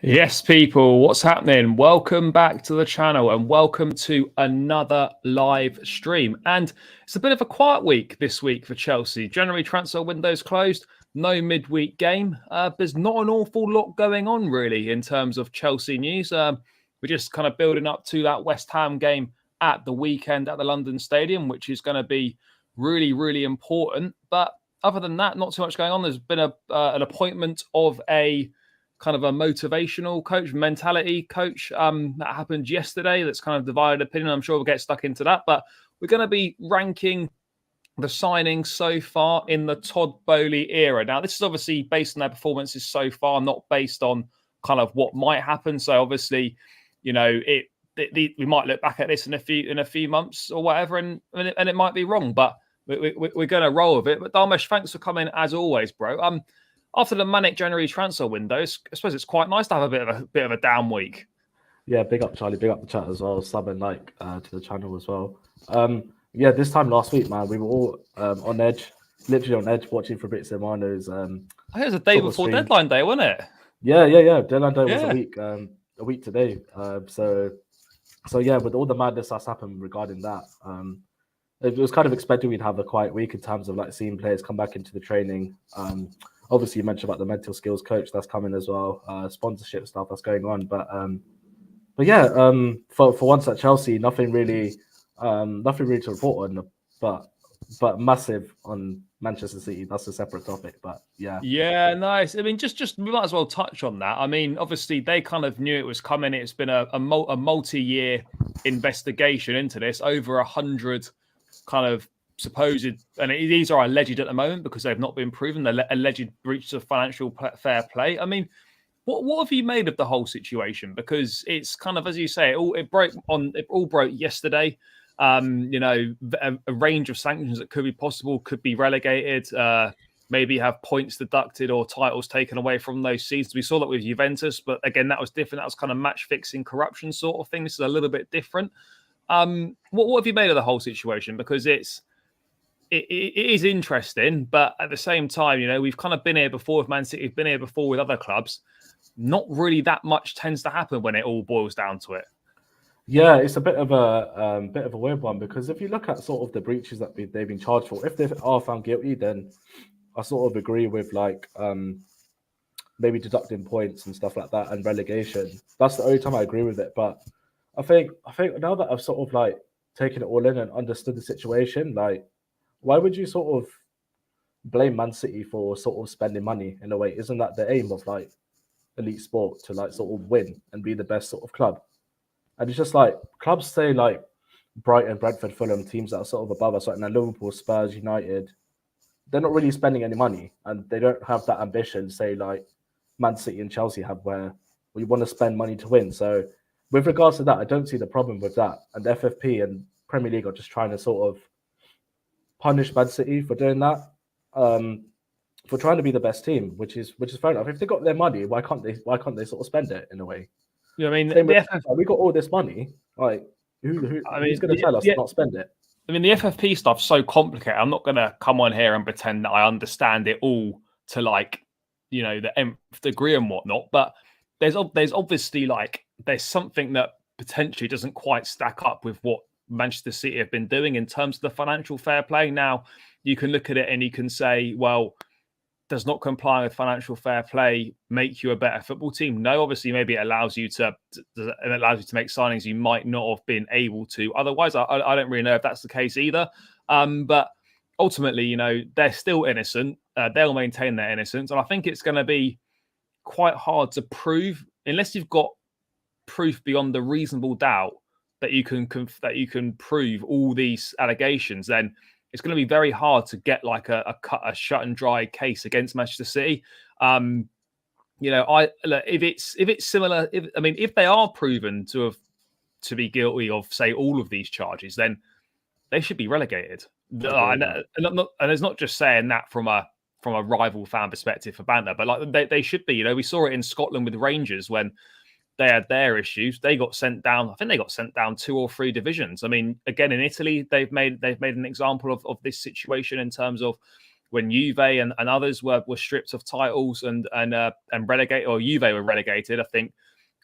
Yes, people, what's happening? Welcome back to the channel and welcome to another live stream. And it's a bit of a quiet week this week for Chelsea. January transfer window's closed, no midweek game. There's not an awful lot going on really in terms of Chelsea news. We're just kind of building up to that West Ham game at the weekend at the London Stadium, which is going to be really, really important. But other than that, not too much going on. There's been an appointment of a kind of a motivational coach, mentality coach that happened yesterday. That's kind of divided opinion. I'm sure we'll get stuck into that, but we're going to be ranking the signings so far in the Todd Boehly era. Now, this is obviously based on their performances so far, not based on kind of what might happen. So obviously, you know, we might look back at this in a few months or whatever, and it might be wrong, but we're going to roll with it. But Dharmesh, thanks for coming as always, bro. After the manic January transfer window, I suppose it's quite nice to have a bit of a down week. Yeah, big up Charlie, big up the chat as well, sub and like to the channel as well. Yeah, this time last week, man, we were all on edge, literally on edge, watching Fabrizio Romano's. I think it was a day before deadline day, wasn't it? Yeah. Deadline day was a week today. So yeah, with all the madness that's happened regarding that, it was kind of expected we'd have a quiet week in terms of like seeing players come back into the training. Obviously, you mentioned about the mental skills coach that's coming as well, sponsorship stuff that's going on. But yeah, for once at Chelsea, nothing really to report on. But massive on Manchester City. That's a separate topic. But yeah, nice. I mean, just we might as well touch on that. I mean, obviously they kind of knew it was coming. It's been a multi-year investigation into this, over 100 kind of supposed, and these are alleged at the moment because they've not been proven, the alleged breach of financial fair play. I mean, what have you made of the whole situation? Because it's kind of, as you say, it all broke yesterday. You know, a range of sanctions that could be possible, could be relegated, maybe have points deducted or titles taken away from those seasons. We saw that with Juventus, but again, that was different. That was kind of match fixing corruption sort of thing. This is a little bit different. What have you made of the whole situation? Because it is interesting, but at the same time, you know, we've kind of been here before with Man City, we've been here before with other clubs. Not really that much tends to happen when it all boils down to it. Yeah, it's a bit of a weird one, because if you look at sort of the breaches that they've been charged for, if they are found guilty, then I sort of agree with like maybe deducting points and stuff like that and relegation. That's the only time I agree with it. But I think now that I've sort of like taken it all in and understood the situation, like, why would you sort of blame Man City for sort of spending money in a way? Isn't that the aim of like elite sport, to like sort of win and be the best sort of club? And it's just like clubs say like Brighton, Brentford, Fulham, teams that are sort of above us, like now Liverpool, Spurs, United, they're not really spending any money, and they don't have that ambition, say like Man City and Chelsea have, where we want to spend money to win. So with regards to that, I don't see the problem with that. And the FFP and Premier League are just trying to sort of punish Man City for doing that, for trying to be the best team, which is fair enough. If they got their money, why can't they sort of spend it in a way? Yeah, I mean, we got all this money. Like, who's going to tell us to not spend it? I mean, the FFP stuff's so complicated. I'm not going to come on here and pretend that I understand it all to like, you know, the nth degree and whatnot. But there's obviously like there's something that potentially doesn't quite stack up with what Manchester City have been doing in terms of the financial fair play. Now, you can look at it and you can say, well, does not complying with financial fair play make you a better football team? No, obviously, maybe it allows you to make signings you might not have been able to. Otherwise, I don't really know if that's the case either. But ultimately, you know, they're still innocent. They'll maintain their innocence. And I think it's going to be quite hard to prove, unless you've got proof beyond a reasonable doubt that you can prove all these allegations, then it's going to be very hard to get like a shut and dry case against Manchester City. You know, if it's similar, if they are proven to be guilty of, say, all of these charges, then they should be relegated. And it's not just saying that from a rival fan perspective for banter, but like they should be. You know, we saw it in Scotland with Rangers when they had their issues. They got sent down. I think they got sent down 2 or 3 divisions. I mean, again, in Italy, they've made an example of this situation in terms of when Juve and others were stripped of titles and relegated, or Juve were relegated, I think,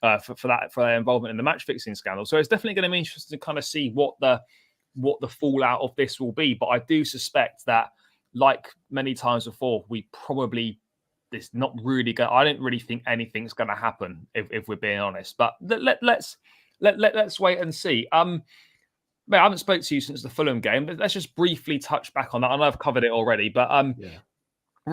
for their involvement in the match fixing scandal. So it's definitely going to be interesting to kind of see what the fallout of this will be. But I do suspect that, like many times before, it's not really going. I don't really think anything's going to happen if we're being honest. But let's wait and see. I haven't spoke to you since the Fulham game, but let's just briefly touch back on that. I know I've covered it already, but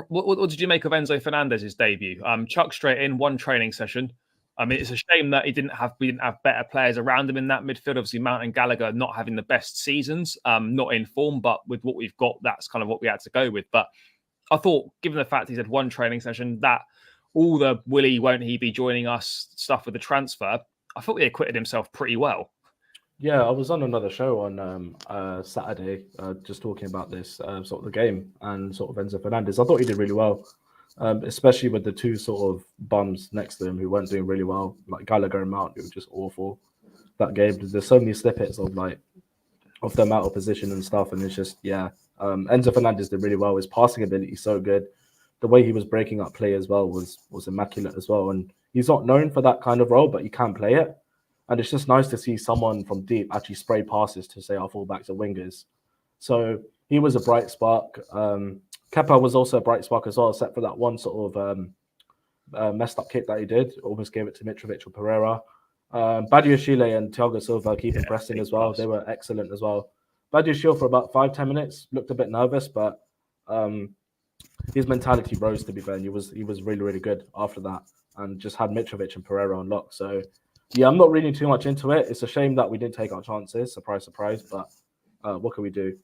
what did you make of Enzo Fernandez's debut? Chuck straight in, one training session. I mean, it's a shame that we didn't have better players around him in that midfield. Obviously, Mount and Gallagher not having the best seasons, not in form, but with what we've got, that's kind of what we had to go with. But I thought, given the fact he's had one training session, that all the won't he be joining us stuff with the transfer, I thought he acquitted himself pretty well. Yeah, I was on another show on Saturday, just talking about this sort of the game and sort of Enzo Fernandez. I thought he did really well, especially with the two sort of bums next to him who weren't doing really well, like Gallagher and Mount, who were just awful that game. There's so many snippets of them out of position and stuff, and it's just Enzo Fernandez did really well. His passing ability is so good. The way he was breaking up play as well was immaculate as well. And he's not known for that kind of role, but he can play it. And it's just nice to see someone from deep actually spray passes to, say, our fullbacks and wingers. So he was a bright spark. Kepa was also a bright spark as well, except for that one sort of messed up kick that he did. Almost gave it to Mitrovic or Pereira. Badiashile and Thiago Silva keeping pressing as well. They were excellent as well. Badiashile for about 5-10 minutes looked a bit nervous, but his mentality rose, to be fair. And he was really, really good after that and just had Mitrovic and Pereira on lock. So yeah, I'm not reading too much into it. It's a shame that we didn't take our chances. Surprise, surprise. But what can we do?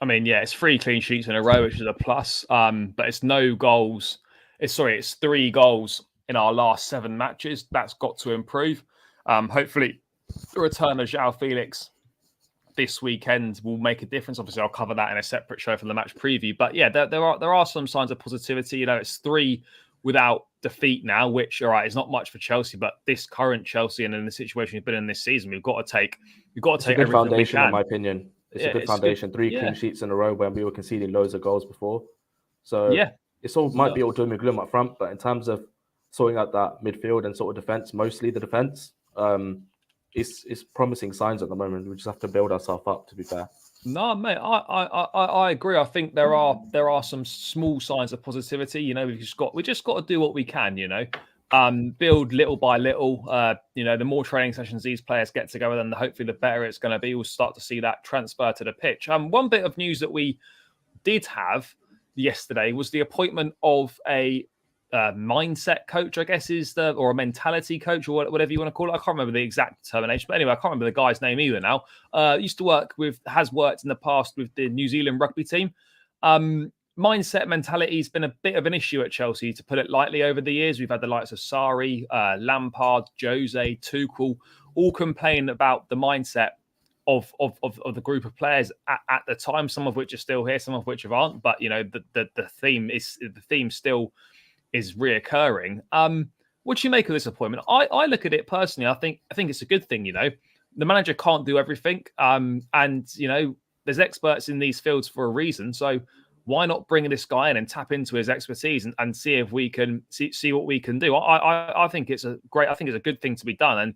I mean, yeah, it's 3 clean sheets in a row, which is a plus. But it's no goals. It's 3 goals in our last 7 matches. That's got to improve. Hopefully, the return of João Felix this weekend will make a difference. Obviously, I'll cover that in a separate show from the match preview. But yeah, there are some signs of positivity. You know, it's 3 without defeat now, which, all right, is not much for Chelsea, but this current Chelsea and in the situation we've been in this season, we've got to take a good foundation, in my opinion. It's a good foundation. 3 clean sheets in a row when we were conceding loads of goals before. So it's all might be all doom and gloom up front, but in terms of sorting out that midfield and sort of defense, mostly the defense, it's promising signs at the moment. We just have to build ourselves up, to be fair. No, mate, I agree. I think there are some small signs of positivity. You know, we just got to do what we can. You know, build little by little. You know, the more training sessions these players get together, then hopefully the better it's going to be. We'll start to see that transfer to the pitch. One bit of news that we did have yesterday was the appointment of a mindset coach, I guess or a mentality coach, or whatever you want to call it. I can't remember the exact termination, but anyway, I can't remember the guy's name either now. Has worked in the past with the New Zealand rugby team. Mindset mentality has been a bit of an issue at Chelsea, to put it lightly, over the years. We've had the likes of Sarri, Lampard, Jose, Tuchel, all complain about the mindset of the group of players at the time, some of which are still here, some of which aren't. But, you know, the theme still is reoccurring. What do you make of this appointment? I look at it personally. I think it's a good thing. You know, the manager can't do everything, and you know, there's experts in these fields for a reason. So why not bring this guy in and tap into his expertise and see if we can see what we can do? I think it's a good thing to be done, and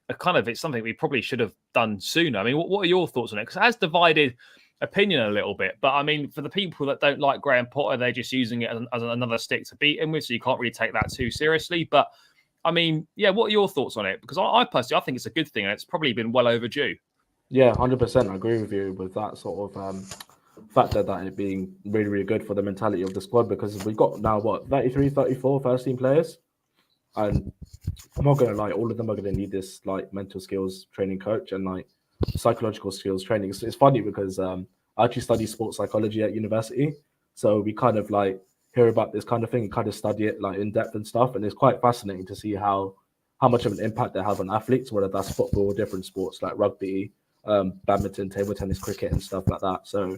it's something we probably should have done sooner. I mean, what are your thoughts on it? Because it has divided opinion a little bit, but I mean, for the people that don't like Graham Potter, they're just using it as another stick to beat him with, so you can't really take that too seriously. But I mean, yeah, what are your thoughts on it? Because I personally, I think it's a good thing, and it's probably been well overdue. Yeah, 100%. I agree with you with that sort of factor, that it being really, really good for the mentality of the squad, because we've got now 33, 34 first team players, and I'm not gonna lie, all of them are gonna need this like mental skills training coach and like psychological skills training. It's funny because I actually study sports psychology at university, so we kind of like hear about this kind of thing and kind of study it like in depth and stuff, and it's quite fascinating to see how much of an impact they have on athletes, whether that's football or different sports like rugby, badminton, table tennis, cricket and stuff like that. So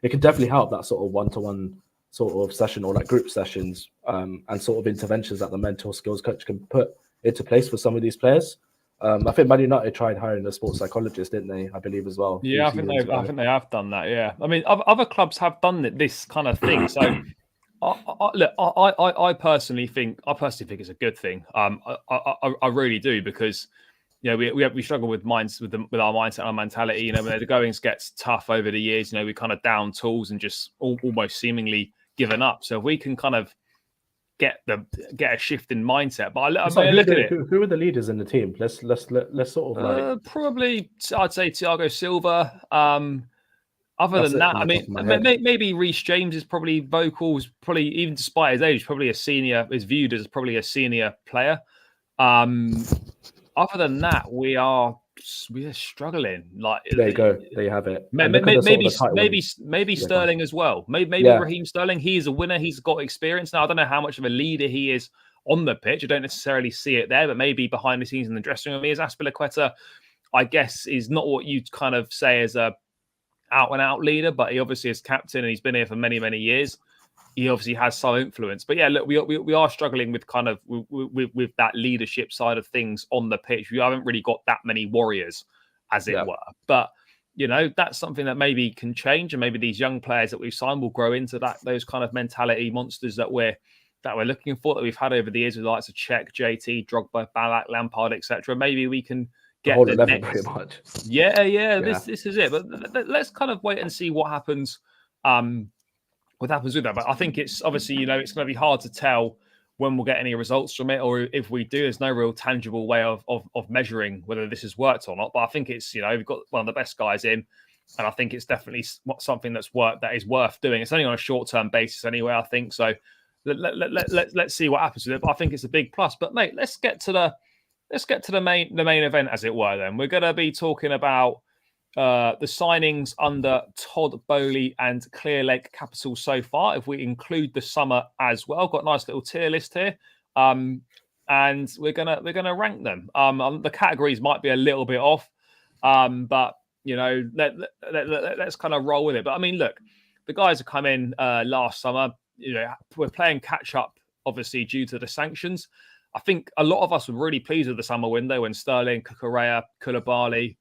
it can definitely help, that sort of one-to-one sort of session or like group sessions, and sort of interventions that the mental skills coach can put into place for some of these players. I think Man United tried hiring a sports psychologist, didn't they? I believe as well. Yeah, I think they have done that. Yeah, I mean, other clubs have done this kind of thing. So, I personally think it's a good thing. I really do, because we struggle with our mindset and our mentality. When the goings gets tough over the years, we kind of down tools and just almost seemingly given up. So if we can kind of get a shift in mindset. But I look at it. Who are the leaders in the team? Let's sort of like probably I'd say Thiago Silva. Other than that, I mean, maybe Reece James is probably vocal. Probably, even despite his age, probably is viewed as probably a senior player. Other than that, we are struggling. Like, there you go, there you have it. Maybe Sterling as well. Maybe Raheem Sterling. He's a winner. He's got experience now. I don't know how much of a leader he is on the pitch. I don't necessarily see it there, but maybe behind the scenes in the dressing room. He is Azpilicueta, I guess, is not what you'd kind of say as a out and out leader, but he obviously is captain and he's been here for many, many years. He obviously has some influence. But yeah, look, we are struggling with kind of with that leadership side of things on the pitch. We haven't really got that many warriors, as it were. But that's something that maybe can change, and maybe these young players that we've signed will grow into those kind of mentality monsters that we're looking for, that we've had over the years with the likes of Czech, JT, Drogba, Ballack, Lampard, etc. Maybe we can get the next, pretty much. Yeah. This is it. But let's kind of wait and see what happens. What happens with that? But I think it's obviously, it's going to be hard to tell when we'll get any results from it, or if we do, there's no real tangible way of measuring whether this has worked or not. But I think it's, we've got one of the best guys in, and I think it's definitely something that is worth doing. It's only on a short-term basis anyway, I think. So let's see what happens with it. But I think it's a big plus. But mate, let's get to the main event, as it were. Then we're going to be talking about the signings under Todd Boehly and Clearlake Capital so far, if we include the summer as well. Got a nice little tier list here, and we're gonna rank them. The categories might be a little bit off, but let's kind of roll with it. But I mean, look, the guys have come in last summer. We're playing catch up, obviously, due to the sanctions. I think a lot of us were really pleased with the summer window when Sterling, Cucurella, Koulibaly,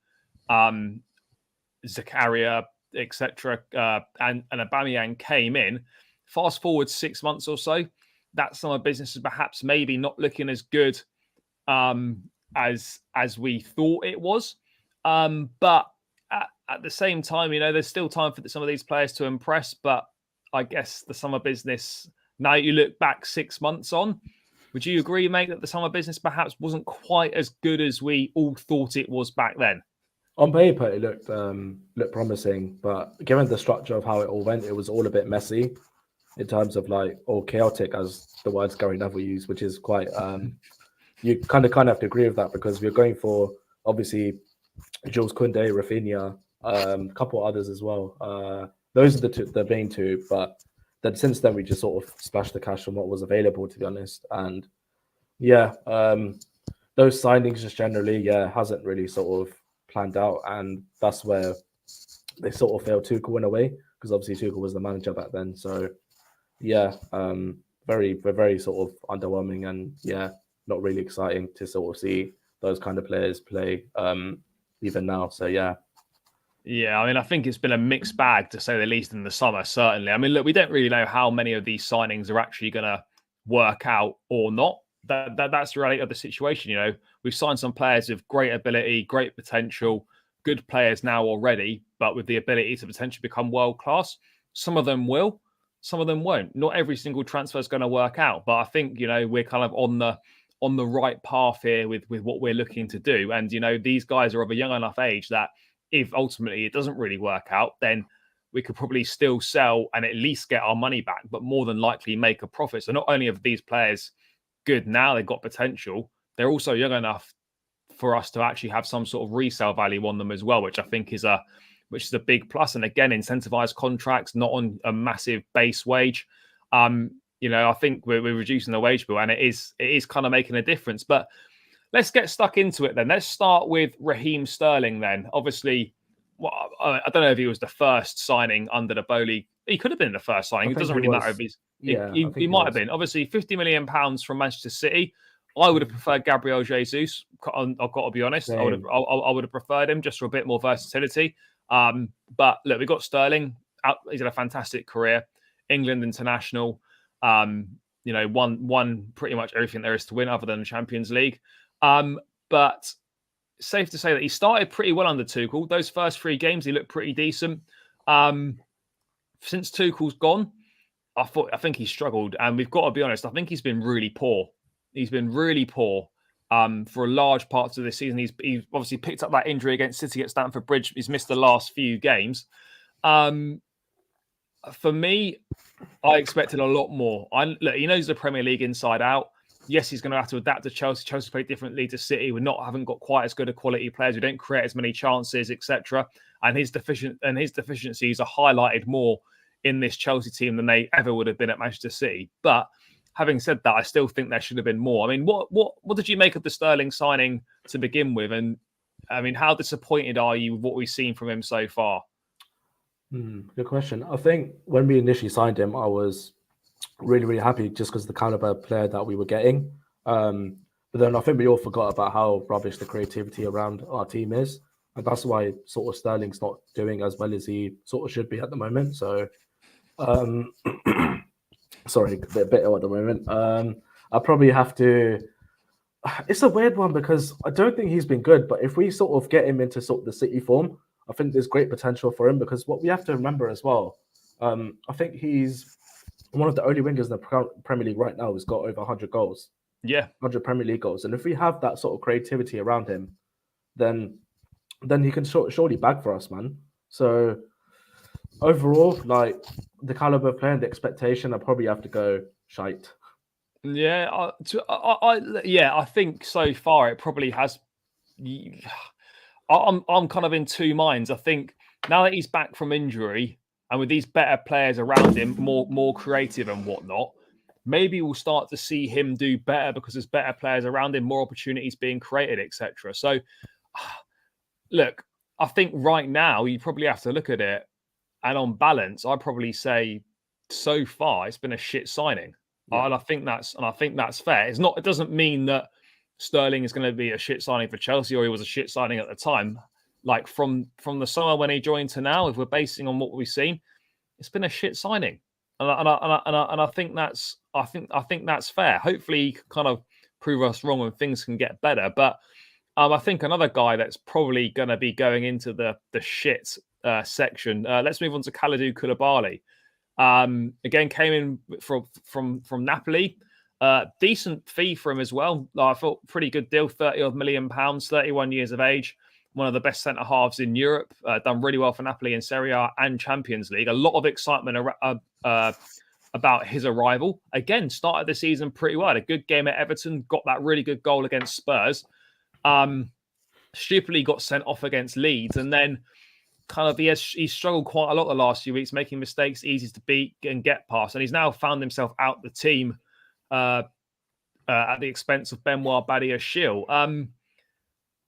Zakaria, etc., and Aubameyang came in. Fast forward 6 months or so, that summer business is perhaps maybe not looking as good as we thought it was. But at the same time, there's still time for some of these players to impress. But I guess the summer business, now you look back 6 months on, would you agree, mate, that the summer business perhaps wasn't quite as good as we all thought it was back then? On paper, it looked promising, but given the structure of how it all went, it was all a bit messy in terms of or chaotic, as the words Gary Neville used, which is quite. You kind of have to agree with that, because we're going for, obviously, Jules Koundé, Rafinha, a couple others as well. Those are the main two, but then since then we just sort of splashed the cash on what was available, to be honest. And those signings just generally hasn't really sort of planned out, and that's where they sort of failed Tuchel in a way, because obviously Tuchel was the manager back then. So very sort of underwhelming, and not really exciting to sort of see those kind of players play even now. So yeah, I mean, I think it's been a mixed bag, to say the least, in the summer, certainly. I mean, look, we don't really know how many of these signings are actually going to work out or not. That's the reality of the situation. We've signed some players with great ability, great potential, good players now already, but with the ability to potentially become world class. Some of them will, some of them won't. Not every single transfer is going to work out, but I think we're kind of on the right path here with what we're looking to do. And these guys are of a young enough age that if ultimately it doesn't really work out, then we could probably still sell and at least get our money back, but more than likely make a profit. So not only are these players good now, they've got potential, they're also young enough for us to actually have some sort of resale value on them as well, which I think is a big plus. And again, incentivized contracts, not on a massive base wage. I think we're reducing the wage bill, and it is kind of making a difference. But let's get stuck into it then. Let's start with Raheem Sterling then. Obviously, I don't know if he was the first signing under the Boehly. He could have been the first signing. It doesn't really matter if he might have been. Obviously, £50 million from Manchester City. I would have preferred Gabriel Jesus. I've got to be honest. I Same. would have preferred him just for a bit more versatility. But look, we've got Sterling. He's had a fantastic career. England international. Won pretty much everything there is to win other than the Champions League. But safe to say that he started pretty well under Tuchel. Those first 3 games, he looked pretty decent. Since Tuchel's gone, I think he struggled. And we've got to be honest, I think he's been really poor. He's been really poor for a large parts of this season. He's obviously picked up that injury against City at Stamford Bridge. He's missed the last few games. For me, I expected a lot more. Look, he knows the Premier League inside out. Yes, he's going to have to adapt to Chelsea. Chelsea play differently to City. We haven't got quite as good a quality players. We don't create as many chances, etc. And his deficiencies are highlighted more in this Chelsea team than they ever would have been at Manchester City. But having said that, I still think there should have been more. I mean, what did you make of the Sterling signing to begin with? And I mean, how disappointed are you with what we've seen from him so far? Good question. I think when we initially signed him, I was really, really happy just because of the caliber of player that we were getting. But then I think we all forgot about how rubbish the creativity around our team is. And that's why sort of Sterling's not doing as well as he sort of should be at the moment. So, sorry, a bit ill at the moment. I probably have to. It's a weird one because I don't think he's been good. But if we sort of get him into sort of the City form, I think there's great potential for him because what we have to remember as well, I think he's one of the only wingers in the Premier League right now who's got over 100 goals. Yeah. 100 Premier League goals. And if we have that sort of creativity around him, then he can surely bag for us, man. So overall, like the caliber of player and the expectation, I probably have to go shite. Yeah, I think so far it probably has. I'm kind of in two minds. I think now that he's back from injury and with these better players around him, more creative and whatnot, maybe we'll start to see him do better because there's better players around him, more opportunities being created, etc. So, look, I think right now you probably have to look at it, and on balance, I'd probably say so far it's been a shit signing. Yeah. And I think that's fair. It doesn't mean that Sterling is going to be a shit signing for Chelsea or he was a shit signing at the time. Like from the summer when he joined to now, if we're basing on what we've seen, it's been a shit signing. And I think that's fair. Hopefully he can kind of prove us wrong and things can get better. But I think another guy that's probably going to be going into the shit section. Let's move on to Kalidou Koulibaly. Again, came in from Napoli. Decent fee for him as well. I thought pretty good deal, £30 million, 31 years of age. One of the best centre halves in Europe. Done really well for Napoli in Serie A and Champions League. A lot of excitement about his arrival. Again, started the season pretty well. Had a good game at Everton. Got that really good goal against Spurs. Stupidly got sent off against Leeds, and then kind of he's struggled quite a lot the last few weeks, making mistakes, easy to beat and get past, and he's now found himself out the team at the expense of Benoit Badiashile.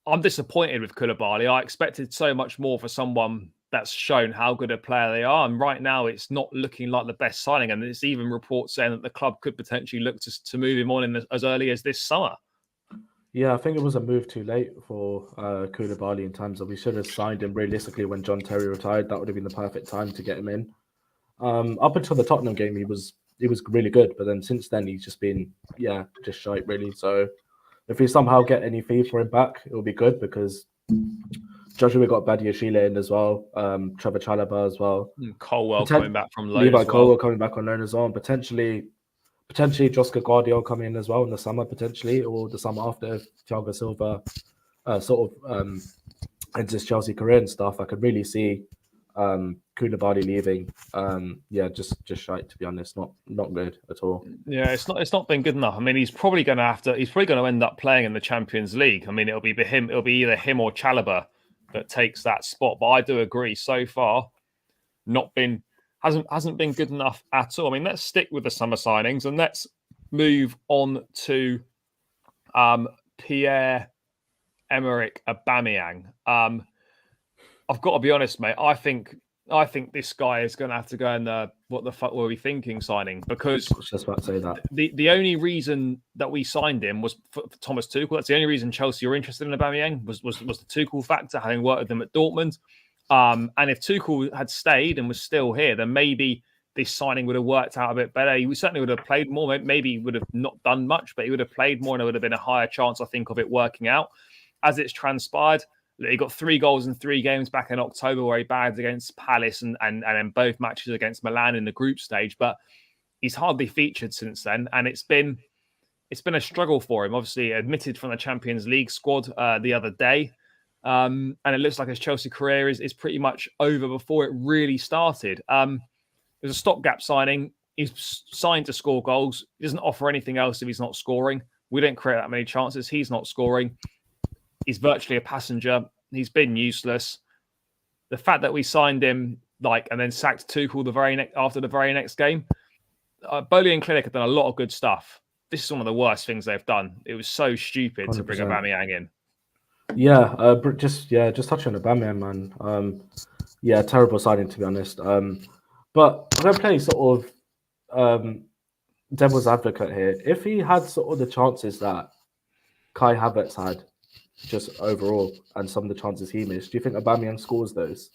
I'm disappointed with Koulibaly. I expected so much more for someone that's shown how good a player they are, and right now it's not looking like the best signing. And there's even reports saying that the club could potentially look to move him on as early as this summer. Yeah, I think it was a move too late for Koulibaly in terms of we should have signed him realistically when John Terry retired. That would have been the perfect time to get him in. Up until the Tottenham game, he was really good, but then since then he's just been just shite really. So if we somehow get any fee for him back, it'll be good because Joshua got Badiashile in as well, Trevor Chalobah as well, Colwell coming back from loan, Levi Colwell coming back on loan as well, and potentially Josca Guardiola coming in as well in the summer, potentially, or the summer after Thiago Silva ends his Chelsea career and stuff. I could really see Koulibaly leaving. Just shite, to be honest. Not good at all. Yeah, it's not been good enough. I mean, he's probably going to end up playing in the Champions League. I mean, it'll be either him or Chalobah that takes that spot. But I do agree, so far, hasn't been good enough at all. I mean, let's stick with the summer signings and let's move on to Pierre-Emerick Aubameyang. I've got to be honest, mate. I think I think this guy is going to have to go in the what the fuck were we thinking signing, because I was just about to say that. the only reason that we signed him was for Thomas Tuchel. That's the only reason Chelsea were interested in Aubameyang was the Tuchel factor, having worked with them at Dortmund. And if Tuchel had stayed and was still here, then maybe this signing would have worked out a bit better. He certainly would have played more. Maybe he would have not done much, but he would have played more, and it would have been a higher chance, I think, of it working out. As it's transpired, he got 3 goals in 3 games back in October, where he bagged against Palace and then both matches against Milan in the group stage. But he's hardly featured since then, and it's been a struggle for him. Obviously, admitted from the Champions League squad the other day, and it looks like his Chelsea career is pretty much over before it really started. It was a stopgap signing. He's signed to score goals. He doesn't offer anything else if he's not scoring. We don't create that many chances. He's not scoring. He's virtually a passenger. He's been useless. The fact that we signed him and then sacked Tuchel after the very next game. Boehly and Clearlake have done a lot of good stuff. This is one of the worst things they've done. It was so stupid 100%. To bring Aubameyang in. Yeah, just touching on Aubameyang, man. Terrible signing, to be honest. But I'm going to play sort of devil's advocate here. If he had sort of the chances that Kai Havertz had, just overall, and some of the chances he missed, do you think Aubameyang scores those?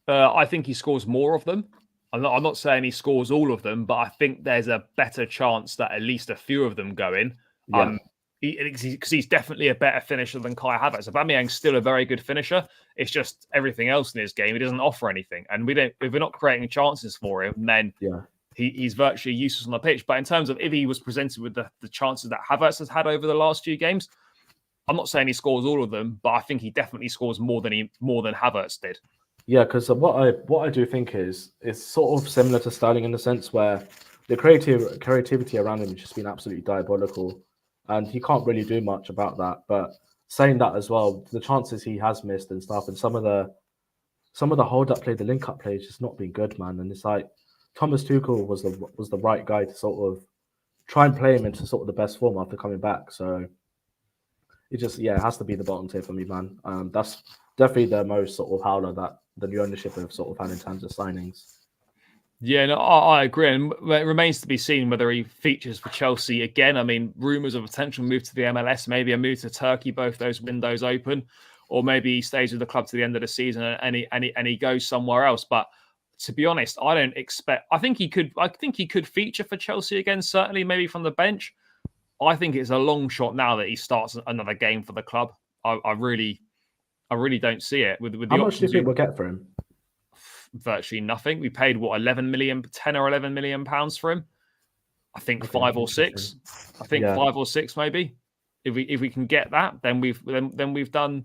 I think he scores more of them. I'm not saying he scores all of them, but I think there's a better chance that at least a few of them go in. Yeah. Because he's definitely a better finisher than Kai Havertz. Aubameyang's still a very good finisher. It's just everything else in his game, he doesn't offer anything. And if we're not creating chances for him, then he's virtually useless on the pitch. But in terms of if he was presented with the chances that Havertz has had over the last few games, I'm not saying he scores all of them, but I think he definitely scores more than Havertz did. Yeah, because what I do think is it's sort of similar to Sterling in the sense where the creativity around him has just been absolutely diabolical, and he can't really do much about that. But saying that as well, the chances he has missed and stuff, and some of the hold up play, the link up play, has just not been good, man. And it's like Thomas Tuchel was the right guy to sort of try and play him into sort of the best form after coming back. So it just it has to be the bottom tier for me, man. That's definitely the most sort of howler that the new ownership have sort of had in terms of signings. Yeah, no, I agree. And it remains to be seen whether he features for Chelsea again. I mean, rumours of a potential move to the MLS, maybe a move to Turkey, both those windows open, or maybe he stays with the club to the end of the season and he goes somewhere else. But to be honest, I think he could feature for Chelsea again, certainly maybe from the bench. I think it's a long shot now that he starts another game for the club. I really don't see it. With How much do you think we'll get for him? Virtually nothing. We paid 10 or 11 million pounds for him. I think 5 or 6. I think 5 or 6 maybe. If we can get that, then we've done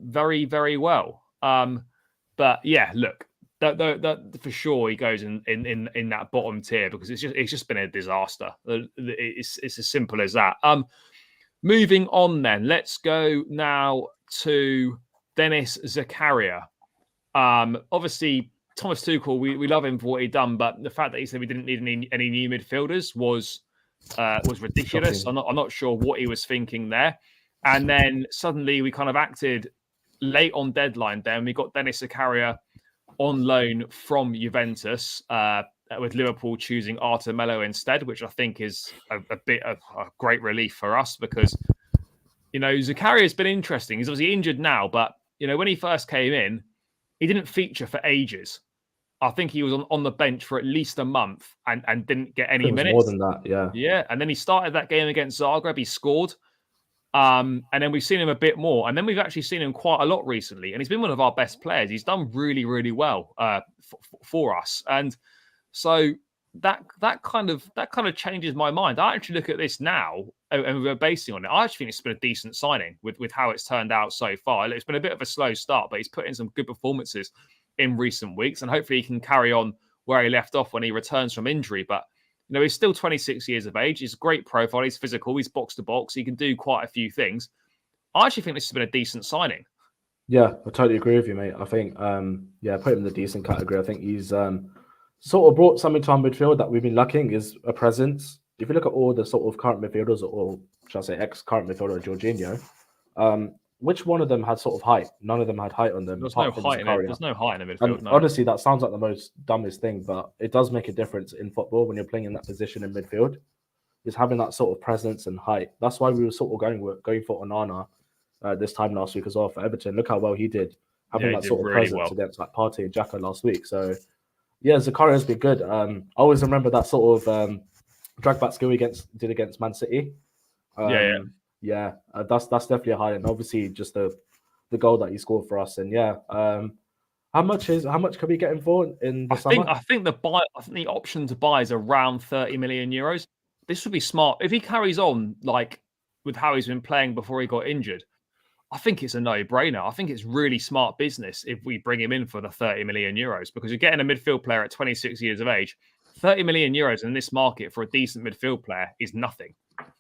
very, very well. But yeah, look, that for sure he goes in that bottom tier because it's just been a disaster. It's as simple as that. Moving on then, let's go now to Denis Zakaria. Obviously, Thomas Tuchel, we love him for what he'd done, but the fact that he said we didn't need any new midfielders was ridiculous. I'm not sure what he was thinking there. And then suddenly we kind of acted late on deadline. Then we got Denis Zakaria on loan from Juventus, with Liverpool choosing Arthur Melo instead, which I think is a bit of a great relief for us because, Zakaria has been interesting. He's obviously injured now, but, when he first came in, he didn't feature for ages. I think he was on the bench for at least a month and didn't get any minutes. More than that, yeah. Yeah, and then he started that game against Zagreb. He scored. And then we've seen him a bit more. And then we've actually seen him quite a lot recently. And he's been one of our best players. He's done really, really well for us. And so that kind of changes my mind. I actually look at this now and we're basing on it. I actually think it's been a decent signing with how it's turned out so far. It's been a bit of a slow start, but he's put in some good performances in recent weeks. And hopefully he can carry on where he left off when he returns from injury. But he's still 26 years of age. He's a great profile. He's physical. He's box to box. He can do quite a few things. I actually think this has been a decent signing. Yeah, I totally agree with you, mate. I think, put him in the decent category. I think he's sort of brought something to our midfield that we've been lacking is a presence. If you look at all the sort of current midfielders, or shall I say ex-current midfielder, Jorginho, which one of them had sort of height? None of them had height on them. There's apart no from height in it. Zakaria. There's no height in the midfield. And No. honestly, that sounds like the most dumbest thing, but it does make a difference in football when you're playing in that position in midfield. Is having that sort of presence and height. That's why we were sort of going for Onana this time last week as well for Everton. Look how well he did, having Yeah, he that did sort of really presence well. against like Partey and Xhaka last week. So yeah, Zakaria has been good. I always remember that sort of drag back skill he did against Man City. That's definitely a highlight. And obviously, just the goal that he scored for us. And yeah, how much can we get him for in the summer? I think the option to buy is around 30 million euros. This would be smart if he carries on like with how he's been playing before he got injured. I think it's a no-brainer. I think it's really smart business if we bring him in for the 30 million euros because you're getting a midfield player at 26 years of age. 30 million euros in this market for a decent midfield player is nothing.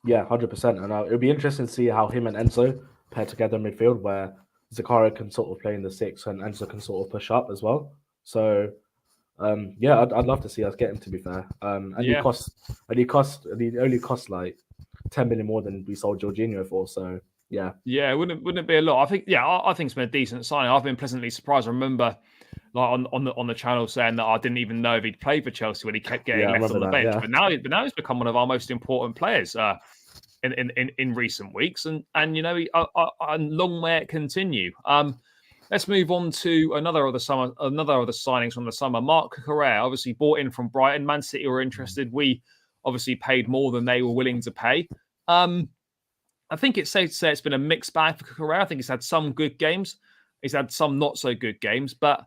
Yeah, 100%. And it'll be interesting to see how him and Enzo pair together in midfield, where Zakaria can sort of play in the six and Enzo can sort of push up as well. So, yeah, I'd love to see us get him. To be fair, and he only cost like 10 million more than we sold Jorginho for. So, yeah, wouldn't it be a lot? I think I think it's been a decent signing. I've been pleasantly surprised. I remember like on the channel saying that I didn't even know if he'd played for Chelsea when he kept getting left on the bench. Yeah. But now he's become one of our most important players in recent weeks, and long may it continue. Let's move on to another of the signings from the summer. Marc Cucurella, obviously bought in from Brighton. Man City were interested. We obviously paid more than they were willing to pay. I think it's safe to say it's been a mixed bag for Cucurella. I think he's had some good games. He's had some not so good games. But,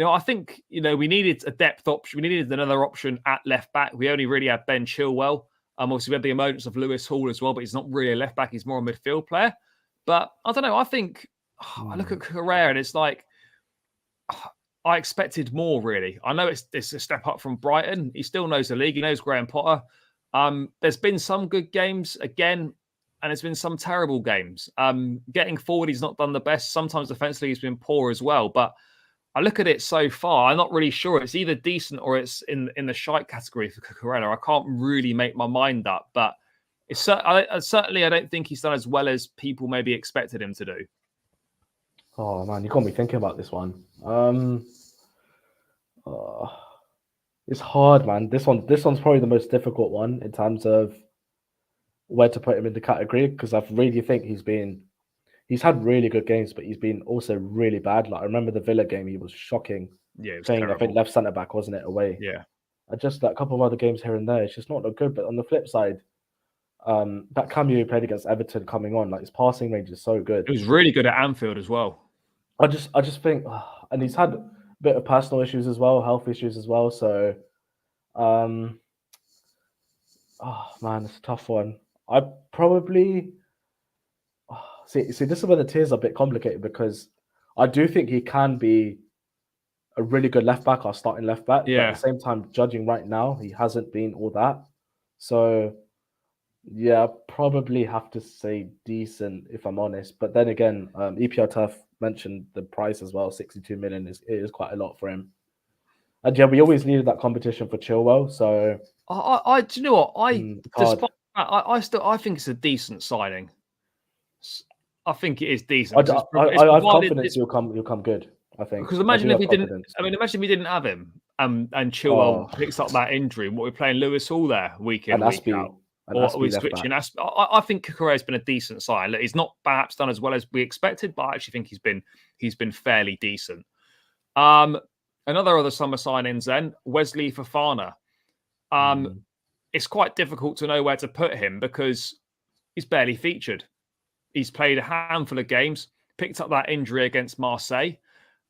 I think, we needed a depth option. We needed another option at left back. We only really had Ben Chilwell. Obviously, we had the emergence of Lewis Hall as well, but he's not really a left back. He's more a midfield player. But I don't know. I think I look at Cucurella and it's like I expected more, really. I know it's a step up from Brighton. He still knows the league. He knows Graham Potter. There's been some good games again, and there's been some terrible games. Getting forward, he's not done the best. Sometimes defensively, he's been poor as well. But I look at it so far, I'm not really sure. It's either decent or it's in the shite category for Cucurella. I can't really make my mind up. But certainly, I don't think he's done as well as people maybe expected him to do. Oh man, you got me thinking about this one. It's hard, man. This one's probably the most difficult one in terms of where to put him in the category, because I really think he's had really good games, but he's been also really bad. Like I remember the Villa game, he was shocking. Yeah, it was playing, terrible. I think left centre back, wasn't it, away? Yeah. Just like a couple of other games here and there, it's just not good. But on the flip side, that cameo he played against Everton coming on, like his passing range is so good. It was really good at Anfield as well. I just think, and he's had a bit of personal issues as well, health issues as well. So, oh man, it's a tough one. I probably see. This is where the tiers are a bit complicated, because I do think he can be a really good left back or starting left back. Yeah. But at the same time, judging right now, he hasn't been all that. So, yeah, probably have to say decent if I'm honest. But then again, EPL Turf mentioned the price as well. 62 million is quite a lot for him. And yeah, we always needed that competition for Chilwell. So do you know what? I think it's a decent signing. I think it is decent. I have confidence you'll come good. I think, because imagine if we didn't have him and Chilwell picks up that injury. What we're playing Lewis Hall there week in, week out. Or we're switching. I think Cucurella has been a decent sign. He's not perhaps done as well as we expected, but I actually think he's been fairly decent. Other summer signings then, Wesley Fofana. It's quite difficult to know where to put him because he's barely featured. He's played a handful of games, picked up that injury against Marseille.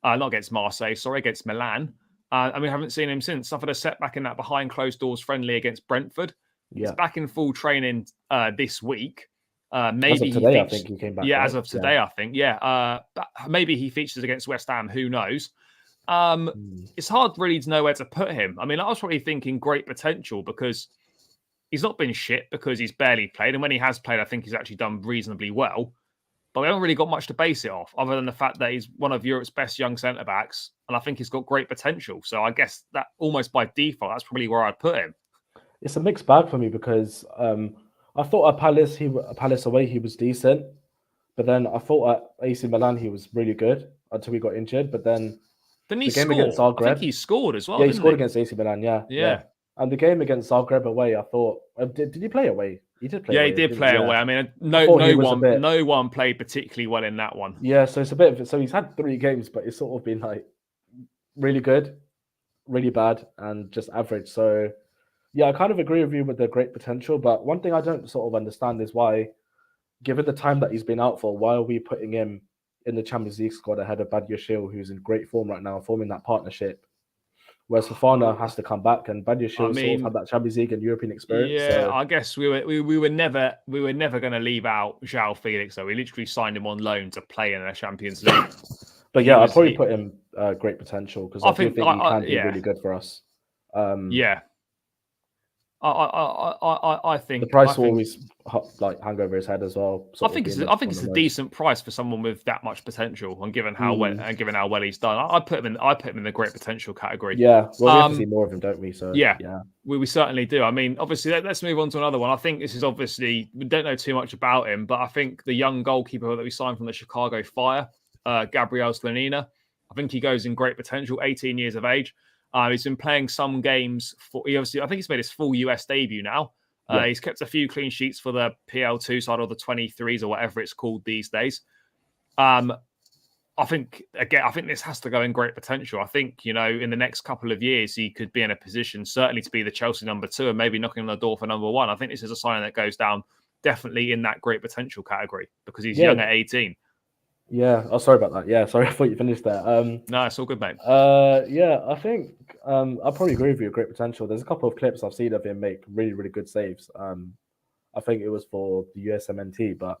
Not against Marseille, sorry, against Milan. And we haven't seen him since. Suffered a setback in that behind closed doors friendly against Brentford. He's back in full training this week. Maybe today, I think he came back. Yeah, right? As of today, I think. Yeah, maybe he features against West Ham. Who knows? It's hard really to know where to put him. I mean, I was probably thinking great potential because he's not been shit because he's barely played. And when he has played, I think he's actually done reasonably well. But we haven't really got much to base it off other than the fact that he's one of Europe's best young centre-backs. And I think he's got great potential. So I guess that almost by default, that's probably where I'd put him. It's a mixed bag for me because I thought at Palace away he was decent, But then I thought at AC Milan he was really good until he got injured. But then Didn't he the game against score? I think Zagreb, he scored as well, yeah, he didn't scored he? against AC Milan. Yeah, Yeah. And the game against Zagreb away, I thought, did he play away? He did play Yeah, he away, did didn't he? play Yeah. away. I mean, I thought he was a bit. no one played particularly well in that one. Yeah, so it's a bit of so he's had 3 games, but it's sort of been like really good, really bad, and just average. So yeah, I kind of agree with you with the great potential. But one thing I don't sort of understand is why, given the time that he's been out for, why are we putting him in the Champions League squad ahead of Badiashile, who's in great form right now, forming that partnership? Whereas Fofana has to come back, and Badiashile sort of had that Champions League and European experience. Yeah, So I guess we were never going to leave out João Felix. Though we literally signed him on loan to play in the Champions League. But yeah, I'd probably put him great potential because I think he can be really good for us. Yeah, I think the price will always like hang over his head as well. I think it's a decent price for someone with that much potential, and given how well he's done, I put him in the great potential category. Yeah, well, we have to see more of him, don't we? So yeah, we certainly do. I mean, obviously, let's move on to another one. I think this is obviously we don't know too much about him, but I think the young goalkeeper that we signed from the Chicago Fire, Gabriel Slanina, I think he goes in great potential. 18 years of age. He's been playing some games for. I think he's made his full US debut now. He's kept a few clean sheets for the PL2 side or the 23s or whatever it's called these days. I think this has to go in great potential. I think, in the next couple of years, he could be in a position certainly to be the Chelsea number 2 and maybe knocking on the door for number 1. I think this is a sign that goes down definitely in that great potential category because he's young at 18. Yeah. Oh, sorry about that. Yeah. Sorry, I thought you finished there. No, it's all good, mate. Yeah, I think I probably agree with you. Great potential. There's a couple of clips I've seen of him make really, really good saves. I think it was for the USMNT, but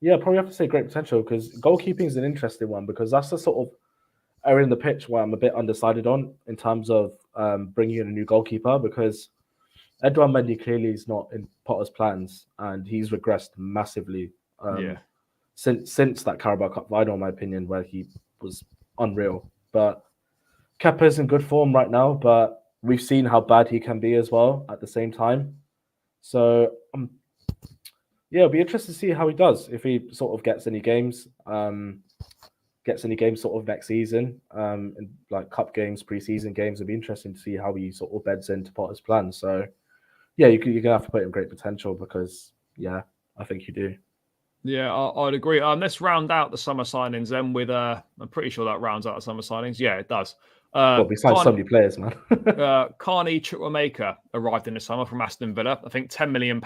yeah, probably have to say great potential because goalkeeping is an interesting one because that's the sort of area in the pitch where I'm a bit undecided on in terms of bringing in a new goalkeeper because Edouard Mendy clearly is not in Potter's plans and he's regressed massively. Since that Carabao Cup final, in my opinion, where he was unreal. But Kepa's in good form right now, but we've seen how bad he can be as well at the same time. So, yeah, it'll be interesting to see how he does if he sort of gets any games sort of next season, in like cup games, preseason games. It'll be interesting to see how he sort of beds into Potter's plan. So, yeah, you're gonna have to put him great potential because, yeah, I think you do. Yeah, I'd agree. Let's round out the summer signings then with I'm pretty sure that rounds out the summer signings. Yeah, it does. Well, besides so many players, man. Carney Chukwuemeka arrived in the summer from Aston Villa. I think £10 million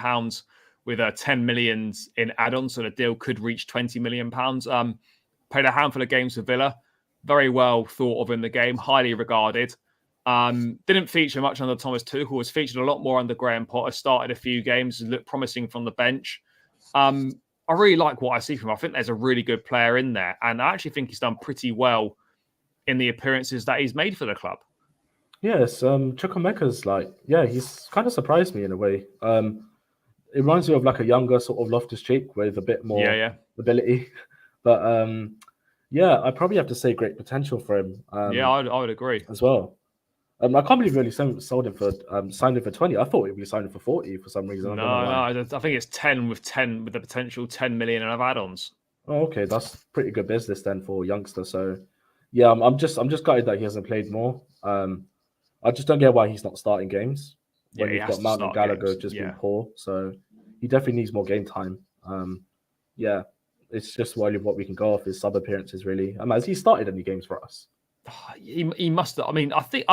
with 10 million in add-ons, so the deal could reach £20 million. Played a handful of games for Villa. Very well thought of in the game, highly regarded. Didn't feature much under Thomas Tuchel. Was featured a lot more under Graham Potter. Started a few games, looked promising from the bench. I really like what I see from him. I think there's a really good player in there. And I actually think he's done pretty well in the appearances that he's made for the club. Yes, Chukwuemeka's he's kind of surprised me in a way. It reminds me of like a younger sort of Loftus-Cheek with a bit more ability. But I probably have to say great potential for him. I would agree. As well. I can't believe we only sold him for signed him for 20. I thought we signed him for 40 for some reason. I think it's 10 with the potential 10 million of add-ons. Oh, okay, that's pretty good business then for a youngster. So, yeah, I'm just gutted that he hasn't played more. I just don't get why he's not starting games when you've got Mount and Gallagher just being poor. So he definitely needs more game time. It's just what we can go off his sub appearances really. Has he started any games for us? He must have. I mean, I think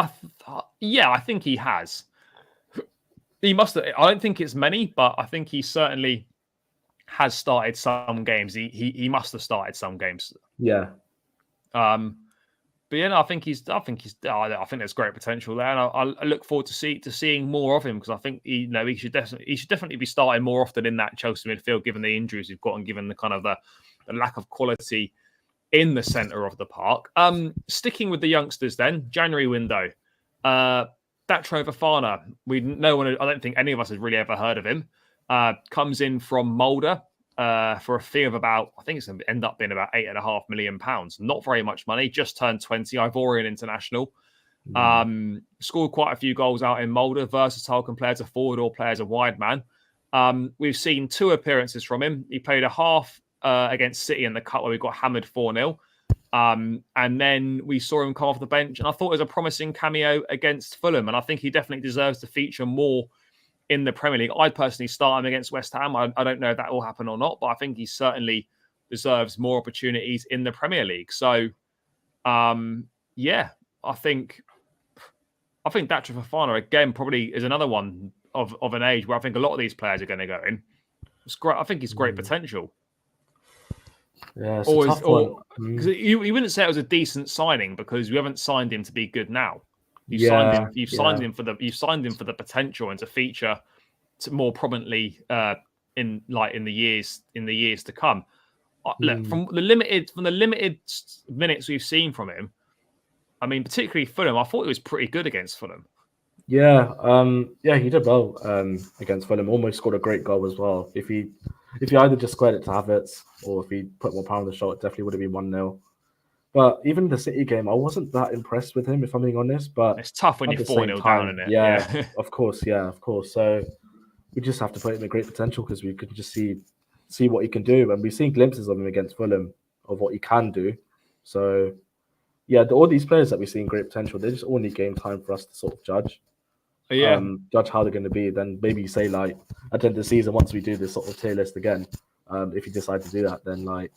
he has. He must have. I don't think it's many, but I think he certainly has started some games. He must have started some games. Yeah. But I think I think there's great potential there, and I look forward to seeing more of him because I think he should definitely be starting more often in that Chelsea midfield, given the injuries we've got and given the kind of the lack of quality in the centre of the park. Sticking with the youngsters then, January window. Datro Fofana. I don't think any of us has really ever heard of him. Comes in from Mulder for a fee of about, I think it's going to end up being about £8.5 million. Not very much money, just turned 20, Ivorian international. Scored quite a few goals out in Mulder, versatile, can play as a forward or play as a wide man. We've seen 2 appearances from him. He played a half against City in the cup where we got hammered 4-0. And then we saw him come off the bench, and I thought it was a promising cameo against Fulham, and I think he definitely deserves to feature more in the Premier League. I'd personally start him against West Ham. I don't know if that will happen or not, but I think he certainly deserves more opportunities in the Premier League. So, yeah, I think Datro Fofana again probably is another one of an age where I think a lot of these players are going to go in. It's great. I think he's great potential. Yeah, it's a tough one. Because you wouldn't say it was a decent signing because you haven't signed him to be good now. You've signed him for the potential and to feature more prominently in the years to come. Look, from the limited minutes we've seen from him, I mean, particularly Fulham, I thought he was pretty good against Fulham. Yeah, he did well against Fulham. Almost scored a great goal as well. If he either just squared it to Havertz or if he put more power on the shot, it definitely would have been 1-0. But even the City game, I wasn't that impressed with him, if I'm being honest. But it's tough when you're 4-0 down in it. Yeah, of course. So we just have to put him in great potential because we could just see what he can do. And we've seen glimpses of him against Fulham of what he can do. So, yeah, all these players that we see in great potential, they just all need game time for us to sort of judge. Yeah. Judge how they're going to be. Then maybe say, like, at the end of the season, once we do this sort of tier list again, if you decide to do that, then, like,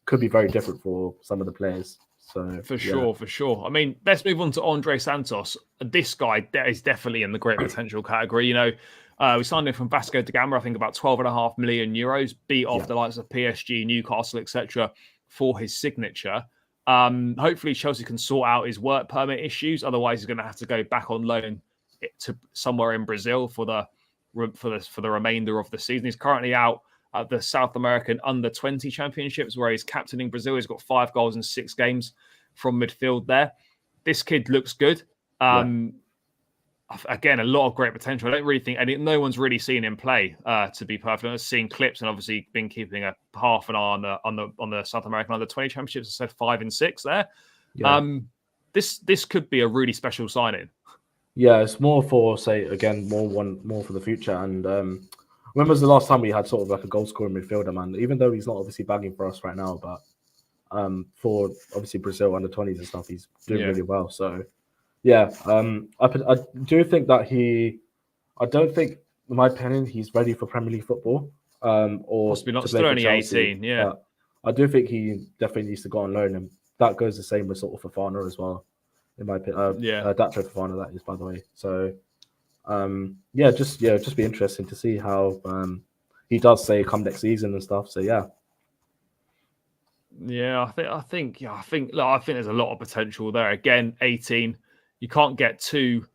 could be very different for some of the players. So for sure. I mean, let's move on to Andre Santos. This guy is definitely in the great potential category. You know, we signed him from Vasco da Gama, I think about 12.5 million euros, beat off the likes of PSG, Newcastle, etc. for his signature. Hopefully Chelsea can sort out his work permit issues. Otherwise, he's going to have to go back on loan to somewhere in Brazil for the remainder of the season. He's currently out at the South American Under-20 Championships, where he's captaining Brazil. He's got 5 goals in 6 games from midfield there. This kid looks good. Again, a lot of great potential. I don't really think no one's really seen him play, to be perfect honest. Seen clips and obviously been keeping a half an eye on the South American Under-20 Championships. I said 5 and 6 there. Yeah. This could be a really special signing. Yeah, it's more for more for the future. And when was the last time we had sort of like a goal scoring midfielder, man? Even though he's not obviously bagging for us right now, but for obviously Brazil under-20s and stuff, he's doing really well. So yeah, I do think that I don't think, in my opinion, he's ready for Premier League football. Or possibly not. Still only 18. Yeah, but I do think he definitely needs to go on loan, and that goes the same with sort of Fofana as well. In my opinion, Datro Fofana, that is, by the way. So, just be interesting to see how he does say come next season and stuff. So I think there's a lot of potential there. Again, 18, you can't get too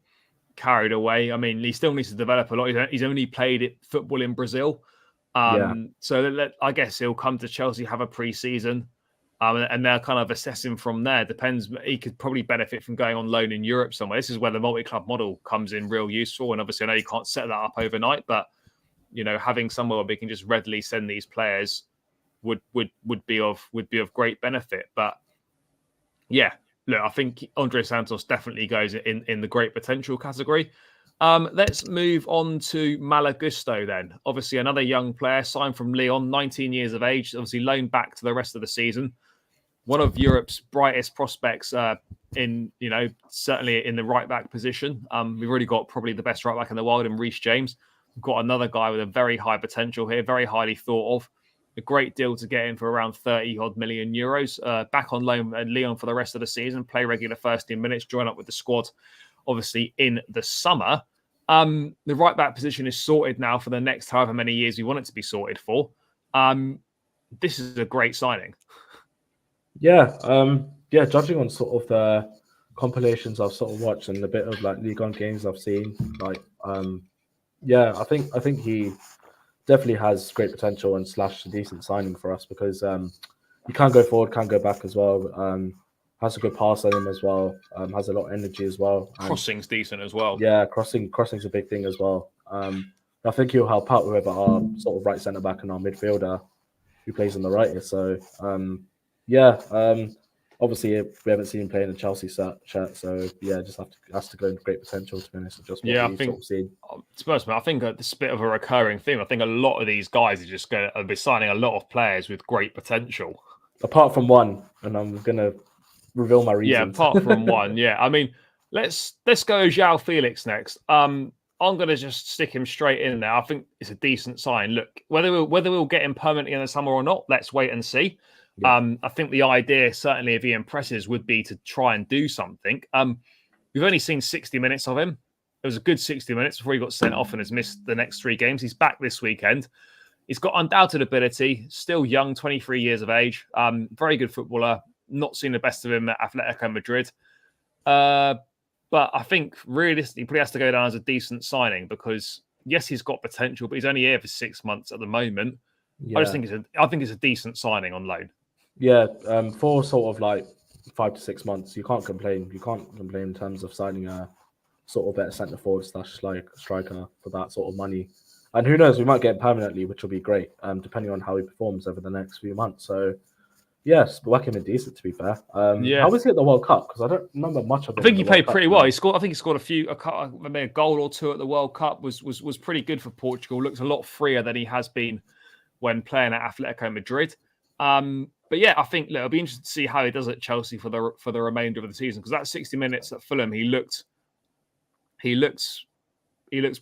carried away. I mean, he still needs to develop a lot. He's only played football in Brazil, so I guess he'll come to Chelsea, have a pre-season. And they'll kind of assess him from there. Depends. He could probably benefit from going on loan in Europe somewhere. This is where the multi-club model comes in real useful. And obviously, I know you can't set that up overnight, but having somewhere where we can just readily send these players would be of great benefit. But yeah, look, I think Andre Santos definitely goes in the great potential category. Let's move on to Malo Gusto then. Obviously, another young player signed from Lyon, 19 years of age, obviously loaned back to the rest of the season. One of Europe's brightest prospects certainly in the right-back position. We've already got probably the best right-back in the world in Reece James. We've got another guy with a very high potential here, very highly thought of. A great deal to get in for around 30-odd million euros. Back on loan at Lyon for the rest of the season, play regular first team minutes, join up with the squad, obviously, in the summer. The right-back position is sorted now for the next however many years we want it to be sorted for. This is a great signing. Judging on sort of the compilations I've sort of watched and a bit of like Ligue 1 games I've seen, I think he definitely has great potential and / a decent signing for us because he can go forward, can go back as well. Has a good pass on him as well. Has a lot of energy as well. Crossing's decent as well. Yeah, crossing's a big thing as well. I think he'll help out whoever our sort of right centre back and our midfielder who plays on the right here. So Obviously, we haven't seen him play in a Chelsea shirt, so yeah, just has to go into great potential, to be honest. Just what Yeah, I we've think sort of seen. to be honest, man, I think it's a bit of a recurring theme. I think a lot of these guys are just going to be signing a lot of players with great potential. Apart from one, and I'm gonna reveal my Yeah, reasons. apart from one. Yeah, I mean, let's go João Felix next. I'm gonna just stick him straight in there. I think it's a decent sign. Look, whether we'll get him permanently in the summer or not, let's wait and see. Yeah. I think the idea, certainly if he impresses, would be to try and do something. We've only seen 60 minutes of him. It was a good 60 minutes before he got sent off and has missed the next 3 games. He's back this weekend. He's got undoubted ability, still young, 23 years of age. Very good footballer. Not seen the best of him at Atletico Madrid. But I think realistically, he probably has to go down as a decent signing because, yes, he's got potential, but he's only here for 6 months at the moment. Yeah. I think it's a decent signing on loan. Yeah, for sort of like 5 to 6 months, you can't complain. You can't complain in terms of signing a sort of better centre forward / like striker for that sort of money. And who knows, we might get him permanently, which will be great, depending on how he performs over the next few months. So, yes, working in decent, to be fair. How was he at the World Cup? Because I don't remember much of it. I think he played pretty well. I think he scored a goal or 2 at the World Cup. Was pretty good for Portugal. Looks a lot freer than he has been when playing at Atletico Madrid. But yeah, I think it'll be interesting to see how he does at Chelsea for the remainder of the season, because that 60 minutes at Fulham, he looks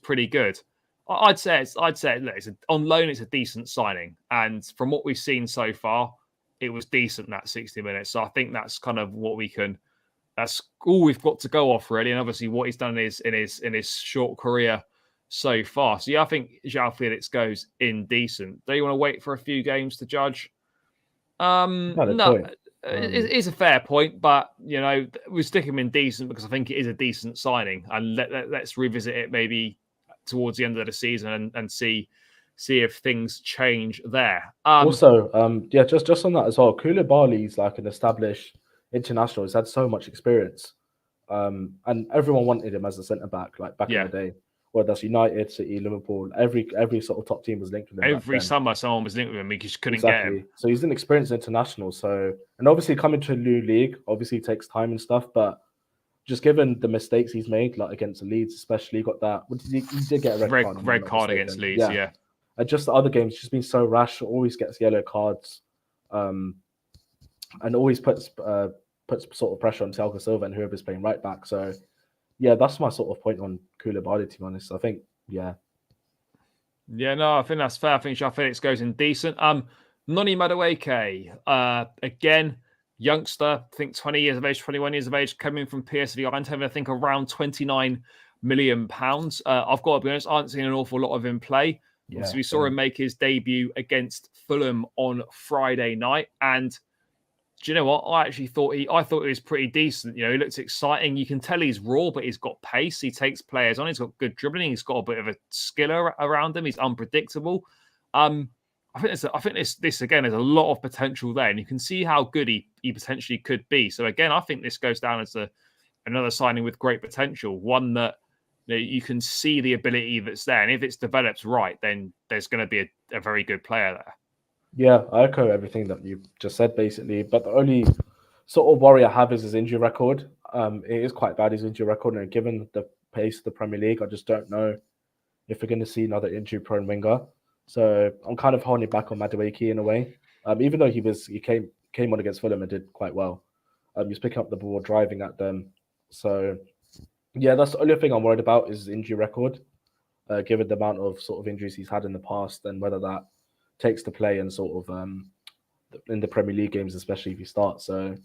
pretty good. I'd say on loan, it's a decent signing, and from what we've seen so far, it was decent that 60 minutes. So I think that's kind of what that's all we've got to go off, really. And obviously what he's done in his short career so far. So yeah, I think João Felix goes in decent. Do you want to wait for a few games to judge? No, it is a fair point, but we stick him in decent because I think it is a decent signing, and let's revisit it maybe towards the end of the season and see if things change there. Also, just on that as well, Koulibaly's like an established international. He's had so much experience, and everyone wanted him as a centre back, like back in the day. Whether that's United, City, Liverpool, every sort of top team was linked with him. Every summer, someone was linked with him. We just couldn't get him. So he's an experienced international. So, and obviously coming to a new league, obviously takes time and stuff. But just given the mistakes he's made, like against Leeds, especially, got that. He did get a red card against Leeds. Yeah. And just the other games, just been so rash. Always gets yellow cards, and always puts sort of pressure on Thiago Silva and whoever's playing right back. So. Yeah, that's my sort of point on Koulibaly, to be honest. I think, yeah. Yeah, no, I think that's fair. I think João Felix goes in decent. Noni Madueke, again, youngster, I think 20 years of age, 21 years of age, coming from PSV Eindhoven, I think around £29 million. I've got to be honest, I haven't seen an awful lot of him play. Yeah, so we saw him make his debut against Fulham on Friday night, and do you know what? I thought he was pretty decent. He looks exciting. You can tell he's raw, but he's got pace. He takes players on. He's got good dribbling. He's got a bit of a skill around him. He's unpredictable. I think this again, there's a lot of potential there, and you can see how good he potentially could be. So again, I think this goes down as another signing with great potential. One that you can see the ability that's there, and if it's developed right, then there's going to be a very good player there. Yeah, I echo everything that you just said, basically. But the only sort of worry I have is his injury record. It is quite bad, his injury record. And given the pace of the Premier League, I just don't know if we're going to see another injury-prone winger. So I'm kind of holding back on Madueke in a way. Even though he came on against Fulham and did quite well. He was picking up the ball, driving at them. So, yeah, that's the only thing I'm worried about is his injury record, given the amount of sort of injuries he's had in the past and whether that takes to play and sort of in the Premier League games, especially if he starts. So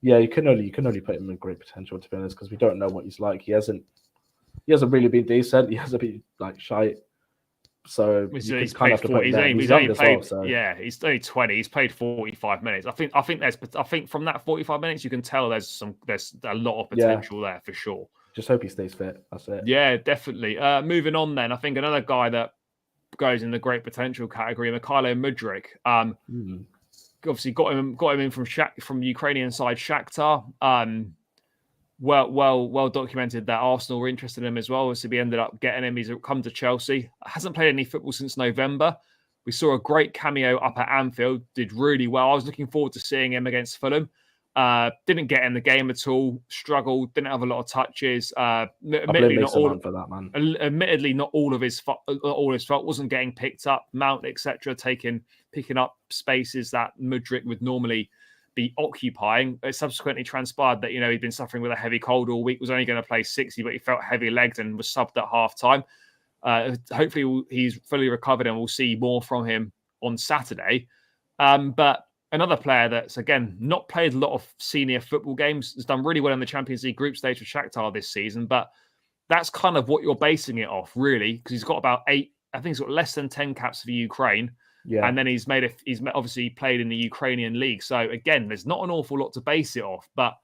yeah, you can only put him in great potential, to be honest, because we don't know what he's like. He hasn't really been decent. He hasn't been like shy. So he's only he's 20. He's played 45 minutes. I think from that 45 minutes you can tell there's a lot of potential there for sure. Just hope he stays fit. That's it. Yeah, definitely. Moving on then, I think another guy that goes in the great potential category, Mykhailo Mudryk. Obviously got him in from Ukrainian side Shakhtar. Well documented that Arsenal were interested in him as well. So we ended up getting him. He's come to Chelsea. Hasn't played any football since November. We saw a great cameo up at Anfield. Did really well. I was looking forward to seeing him against Fulham. Didn't get in the game at all. Struggled. Didn't have a lot of touches. Admittedly, not all for that, man. Admittedly, not all of his fault. Wasn't getting picked up. Mount, etc., picking up spaces that Mudryk would normally be occupying. It subsequently transpired that he'd been suffering with a heavy cold all week. Was only going to play 60, but he felt heavy legged and was subbed at half time. Hopefully, he's fully recovered and we'll see more from him on Saturday. But another player that's, again, not played a lot of senior football games, has done really well in the Champions League group stage for Shakhtar this season, but that's kind of what you're basing it off, really, because he's got about 8, I think he's got less than 10 caps for Ukraine, and then he's obviously played in the Ukrainian league. So, again, there's not an awful lot to base it off, but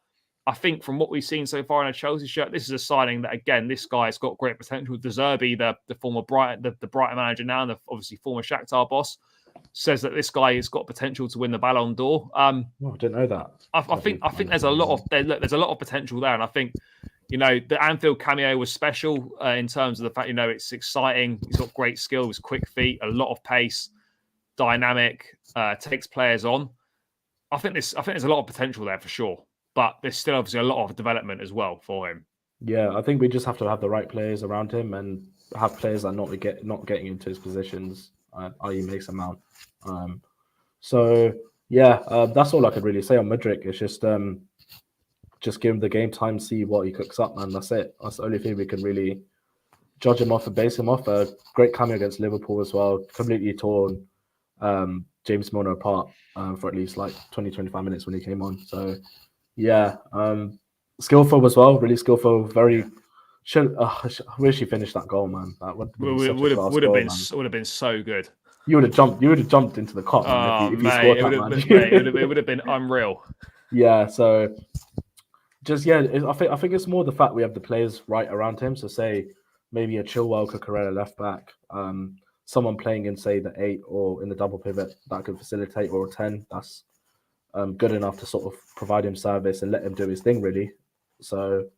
I think from what we've seen so far in a Chelsea shirt, this is a signing that, again, this guy's got great potential. De Zerbi, the former Brighton, the Brighton manager now, and the obviously former Shakhtar boss, says that this guy has got potential to win the Ballon d'Or. I didn't know that. I think there's a lot of potential there, and I think the Anfield cameo was special in terms of the fact it's exciting. He's got great skills, quick feet, a lot of pace, dynamic, takes players on. I think there's a lot of potential there for sure, but there's still obviously a lot of development as well for him. Yeah, I think we just have to have the right players around him and have players that not getting into his positions. I.e. Mason Mount. That's all I could really say on Mudryk. It's just give him the game time, see what he cooks up, man. That's it. That's the only thing we can really judge him off and base him off. A great cameo against Liverpool as well. Completely torn James Milner apart for at least 20-25 minutes when he came on. So skillful as well. Really skillful. Very. I wish he finished that goal, man. That would have been so good. You would have jumped into the cot. If he scored it would have been unreal. Yeah. So I think it's more the fact we have the players right around him. So say maybe a Chilwell, Cucurella left back, someone playing in say the 8 or in the double pivot that could facilitate, or a 10 that's good enough to sort of provide him service and let him do his thing really. So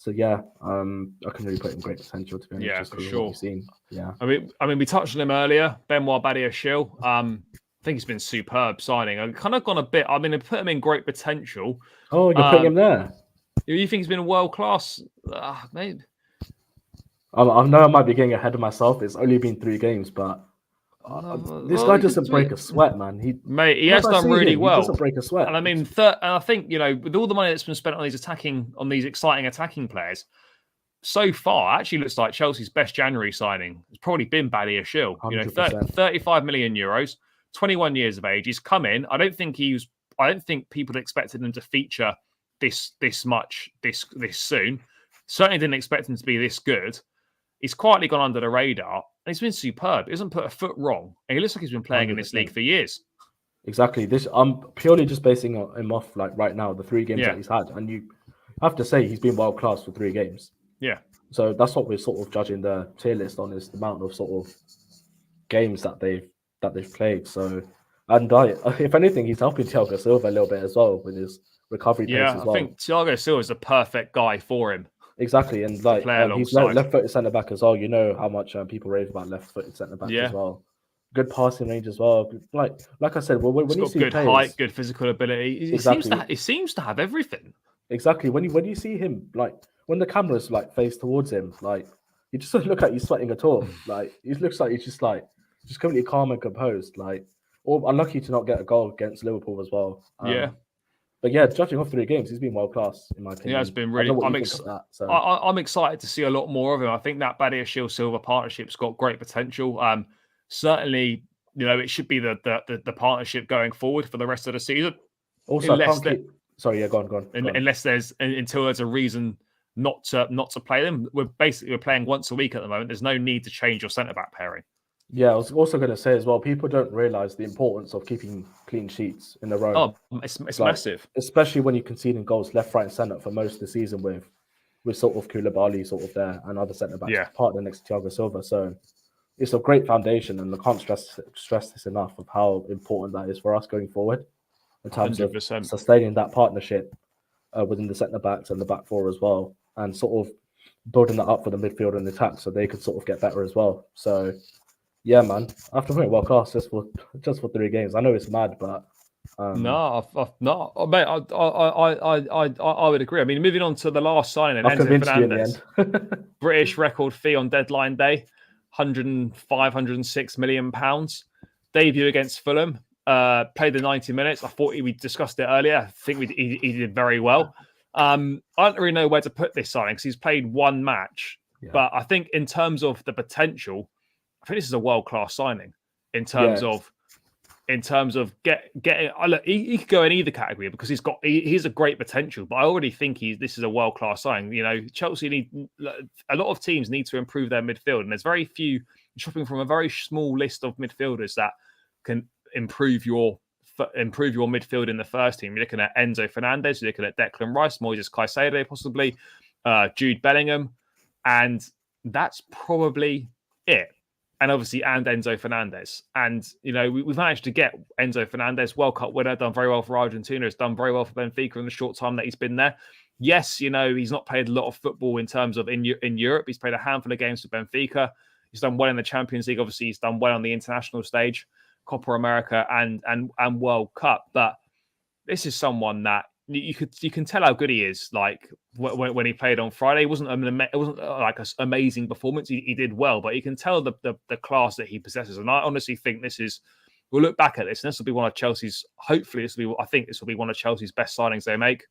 I can really put in great potential to be honest. Yeah, for sure. Yeah. I mean, we touched on him earlier, Benoit Badiashile. I think he's been superb signing. I've kind of gone a bit. I mean, I put him in great potential. Oh, you're putting him there. You think he's been world class? Maybe. I know I might be getting ahead of myself. It's only been 3 games, but this guy doesn't break a sweat, man. He has done really well. He doesn't break a sweat. And I mean, and I think with all the money that's been spent on these exciting attacking players, so far actually looks like Chelsea's best January signing has probably been Badiashile. 35 million euros, 21 years of age. He's come in. I don't think people expected him to feature this much this soon. Certainly didn't expect him to be this good. He's quietly gone under the radar, and he's been superb. He hasn't put a foot wrong, and he looks like he's been playing 100%. In this league for years. Exactly. I'm purely just basing him off right now, the 3 games that he's had, and you have to say he's been world class for 3 games. Yeah. So that's what we're sort of judging the tier list on, is the amount of sort of games that they've played. So, and if anything, he's helping Thiago Silva a little bit as well with his recovery pace as well. I think Thiago Silva is the perfect guy for him. Exactly, and he's left-footed centre back as well. You know how much people rave about left-footed centre back as well. Good passing range as well. Like I said, when you see good players, height, good physical ability. He seems to have everything. Exactly. When you see him, when the camera's faced towards him, you just look at you sweating at all. He looks like he's just completely calm and composed. Or unlucky to not get a goal against Liverpool as well. But judging off 3 games, he's been world class in my opinion. Yeah, it's been really. I'm excited to see a lot more of him. I think that Badiashile Silva partnership's got great potential. Certainly, it should be the partnership going forward for the rest of the season. Also, go on. Until there's a reason not to play them. We're playing once a week at the moment. There's no need to change your centre back pairing. Yeah, I was also going to say as well, people don't realise the importance of keeping clean sheets in a row. Oh, it's massive. Especially when you're conceding goals left, right and centre for most of the season with sort of Koulibaly sort of there and other centre-backs partner next to Thiago Silva. So it's a great foundation, and I can't stress this enough of how important that is for us going forward in terms 100%. Of sustaining that partnership within the centre-backs and the back four as well, and sort of building that up for the midfield and the attack so they could sort of get better as well. So... yeah, man. After playing world class just for 3 games, I know it's mad, but No, no, mate. I would agree. I mean, moving on to the last signing, I've Enzo convinced you in the Fernandez, end. British record fee on deadline day, 105, £106 million. Debut against Fulham. Played the 90 minutes. I thought we discussed it earlier. I think he did very well. I don't really know where to put this signing because he's played one match, but I think in terms of the potential, I think this is a world-class signing in terms of getting. Look, he could go in either category because he's a great potential. But I already think this is a world class signing. You know, Chelsea a lot of teams need to improve their midfield, and there's very few shopping from a very small list of midfielders that can improve your midfield in the first team. You're looking at Enzo Fernandez, you're looking at Declan Rice, Moises Caicedo, possibly Jude Bellingham, and that's probably it. And obviously, and Enzo Fernandez. And, you know, we've managed to get Enzo Fernandez, World Cup winner, done very well for Argentina, has done very well for Benfica in the short time that he's been there. Yes, you know, he's not played a lot of football in terms of in Europe. He's played a handful of games for Benfica. He's done well in the Champions League. Obviously, he's done well on the international stage, Copa America and World Cup. But this is someone that you can tell how good he is. Like when he played on Friday, it wasn't like an amazing performance. He did well, but you can tell the class that he possesses. And I honestly think we'll look back at this, and this will be one of Chelsea's. Hopefully, I think this will be one of Chelsea's best signings they make.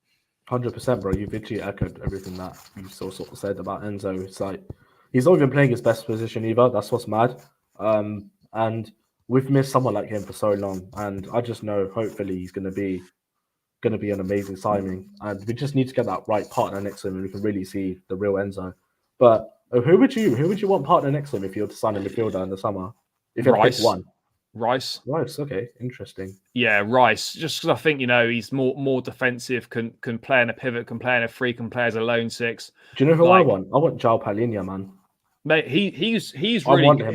100%, bro. You've literally echoed everything that you sort of said about Enzo. It's like he's not even playing his best position either. That's what's mad. And we've missed someone like him for so long, and I just know hopefully he's going to be an amazing signing, and we just need to get that right partner next to him, and we can really see the real Enzo. But who would you want partner next to him if you were to sign a midfielder in the summer? If you had to pick one, Rice. Okay, interesting. Yeah, Rice. Just because I think he's more defensive, can play in a pivot, can play in a free, can play as a lone six. Do you know who I want? I want João Palhinha, man. Mate, he's really good.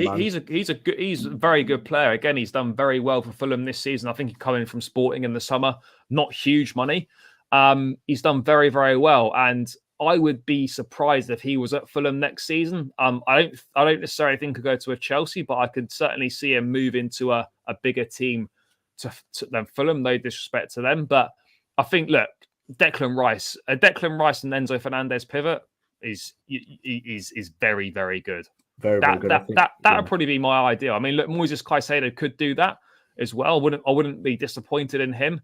He's a very good player. Again, he's done very well for Fulham this season. I think he's coming from Sporting in the summer, not huge money. He's done very, very well, and I would be surprised if he was at Fulham next season. I don't necessarily think he'll go to a Chelsea, but I could certainly see him move into a bigger team than Fulham. No disrespect to them, but I think Declan Rice and Enzo Fernandez pivot is very, very good. Very good. That would probably be my idea. I mean, look, Moises Caicedo could do that as well. I wouldn't be disappointed in him.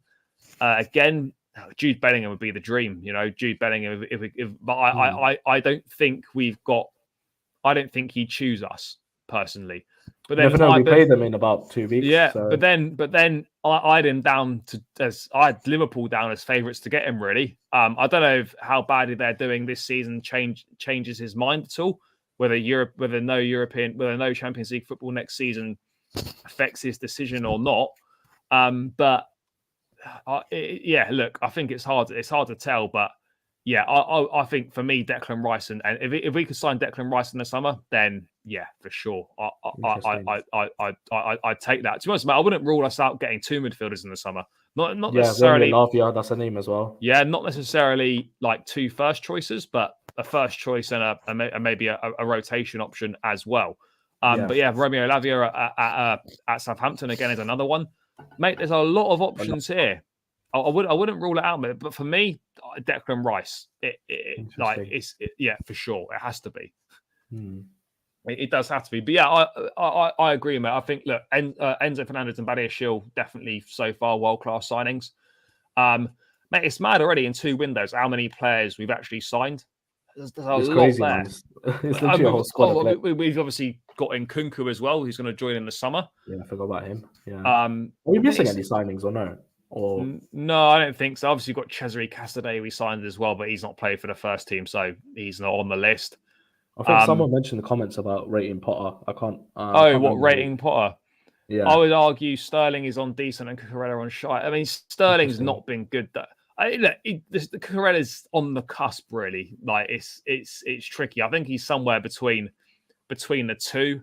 Again, Jude Bellingham would be the dream. You know, Jude Bellingham. I don't think I don't think he'd choose us personally. But then we play them in about 2 weeks. Yeah, so. but then I had him down I had Liverpool down as favourites to get him. Really, I don't know how badly they're doing this season changes his mind at all. Whether no Champions League football next season affects his decision or not. Look, I think it's hard to tell, but. Yeah, I think for me, Declan Rice, and if we could sign Declan Rice in the summer, then yeah, for sure, I'd take that. To be honest, mate, I wouldn't rule us out getting two midfielders in the summer. Not necessarily. Lavia, that's a name as well. Yeah, not necessarily like two first choices, but a first choice and maybe a rotation option as well. But yeah, Romeo Lavia at Southampton again is another one, mate. There's a lot of options here. I wouldn't rule it out, but for me, Declan Rice, for sure, it has to be. It does have to be. But yeah, I agree, mate. I think Enzo Fernandez and Badiashile definitely so far world-class signings. Mate, it's mad already in 2 windows how many players we've actually signed. There's a lot crazy, there. It's literally a whole squad. We've obviously got in Kunku as well, who's going to join in the summer. Yeah, I forgot about him. Yeah. Are we missing any signings or no? No, I don't think so. Obviously, got Cesare Casadei we signed as well, but he's not played for the first team, so he's not on the list. I think someone mentioned the comments about rating Potter. I can't. Rating Potter? Yeah, I would argue Sterling is on decent and Cucurella on shite. I mean, Sterling's not been good. The Cucurella's on the cusp, really. Like it's tricky. I think he's somewhere between the two,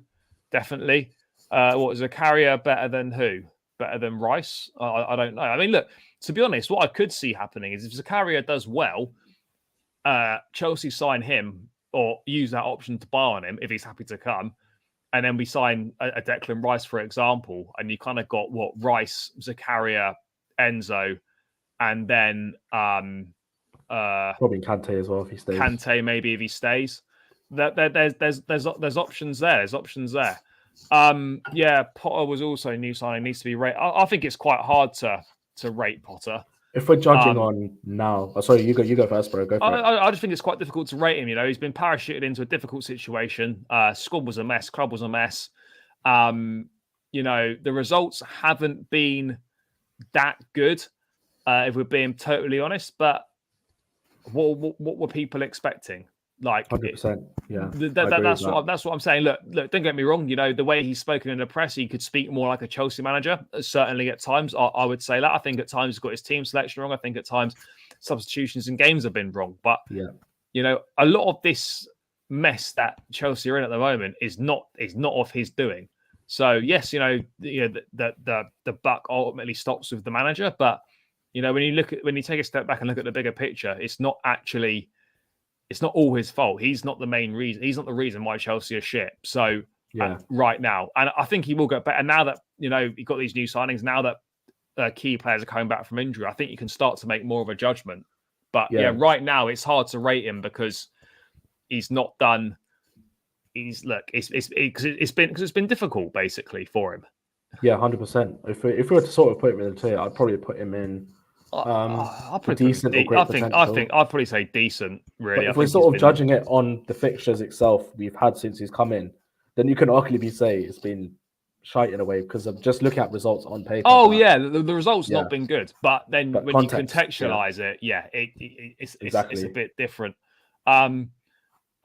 definitely. Zakaria better than who? Better than Rice? I don't know. I mean, look, to be honest, what I could see happening is if Zakaria does well, Chelsea sign him or use that option to buy on him if he's happy to come. And then we sign a Declan Rice, for example, and you kind of got Rice, Zakaria, Enzo, and then probably Kante as well if he stays. Kante maybe if he stays. There's options there. There's options there. Potter was also a new signing. Needs to be rated. I think it's quite hard to rate Potter. If we're judging on now, sorry, you go first, bro. Go for it. I just think it's quite difficult to rate him. You know, he's been parachuted into a difficult situation. Squad was a mess. Club was a mess. You know, the results haven't been that good, if we're being totally honest. But what were people expecting? Like 100%. Yeah, that's what I'm saying. Look, don't get me wrong. You know, the way he's spoken in the press, he could speak more like a Chelsea manager. Certainly, at times, I would say that. I think at times he's got his team selection wrong. I think at times substitutions in games have been wrong. But you know, a lot of this mess that Chelsea are in at the moment is not of his doing. So yes, the buck ultimately stops with the manager. But you know, when you take a step back and look at the bigger picture, it's not all his fault. He's not the main reason. He's not the reason why Chelsea are shit. So right now, and I think he will get better now that you've got these new signings. Now that key players are coming back from injury, I think you can start to make more of a judgment. But right now it's hard to rate him because he's not done. It's been difficult basically for him. Yeah, 100%. If we were to sort of put him in the tier, I'd probably put him in. I'll put decent or great potential. I think I'd probably say decent. Really, but if we're sort of judging it on the fixtures itself we've had since he's come in, then you can arguably say it's been shite in a way because I'm just looking at results on paper. Oh yeah, the results not been good, but then when context, you contextualize it, it's a bit different.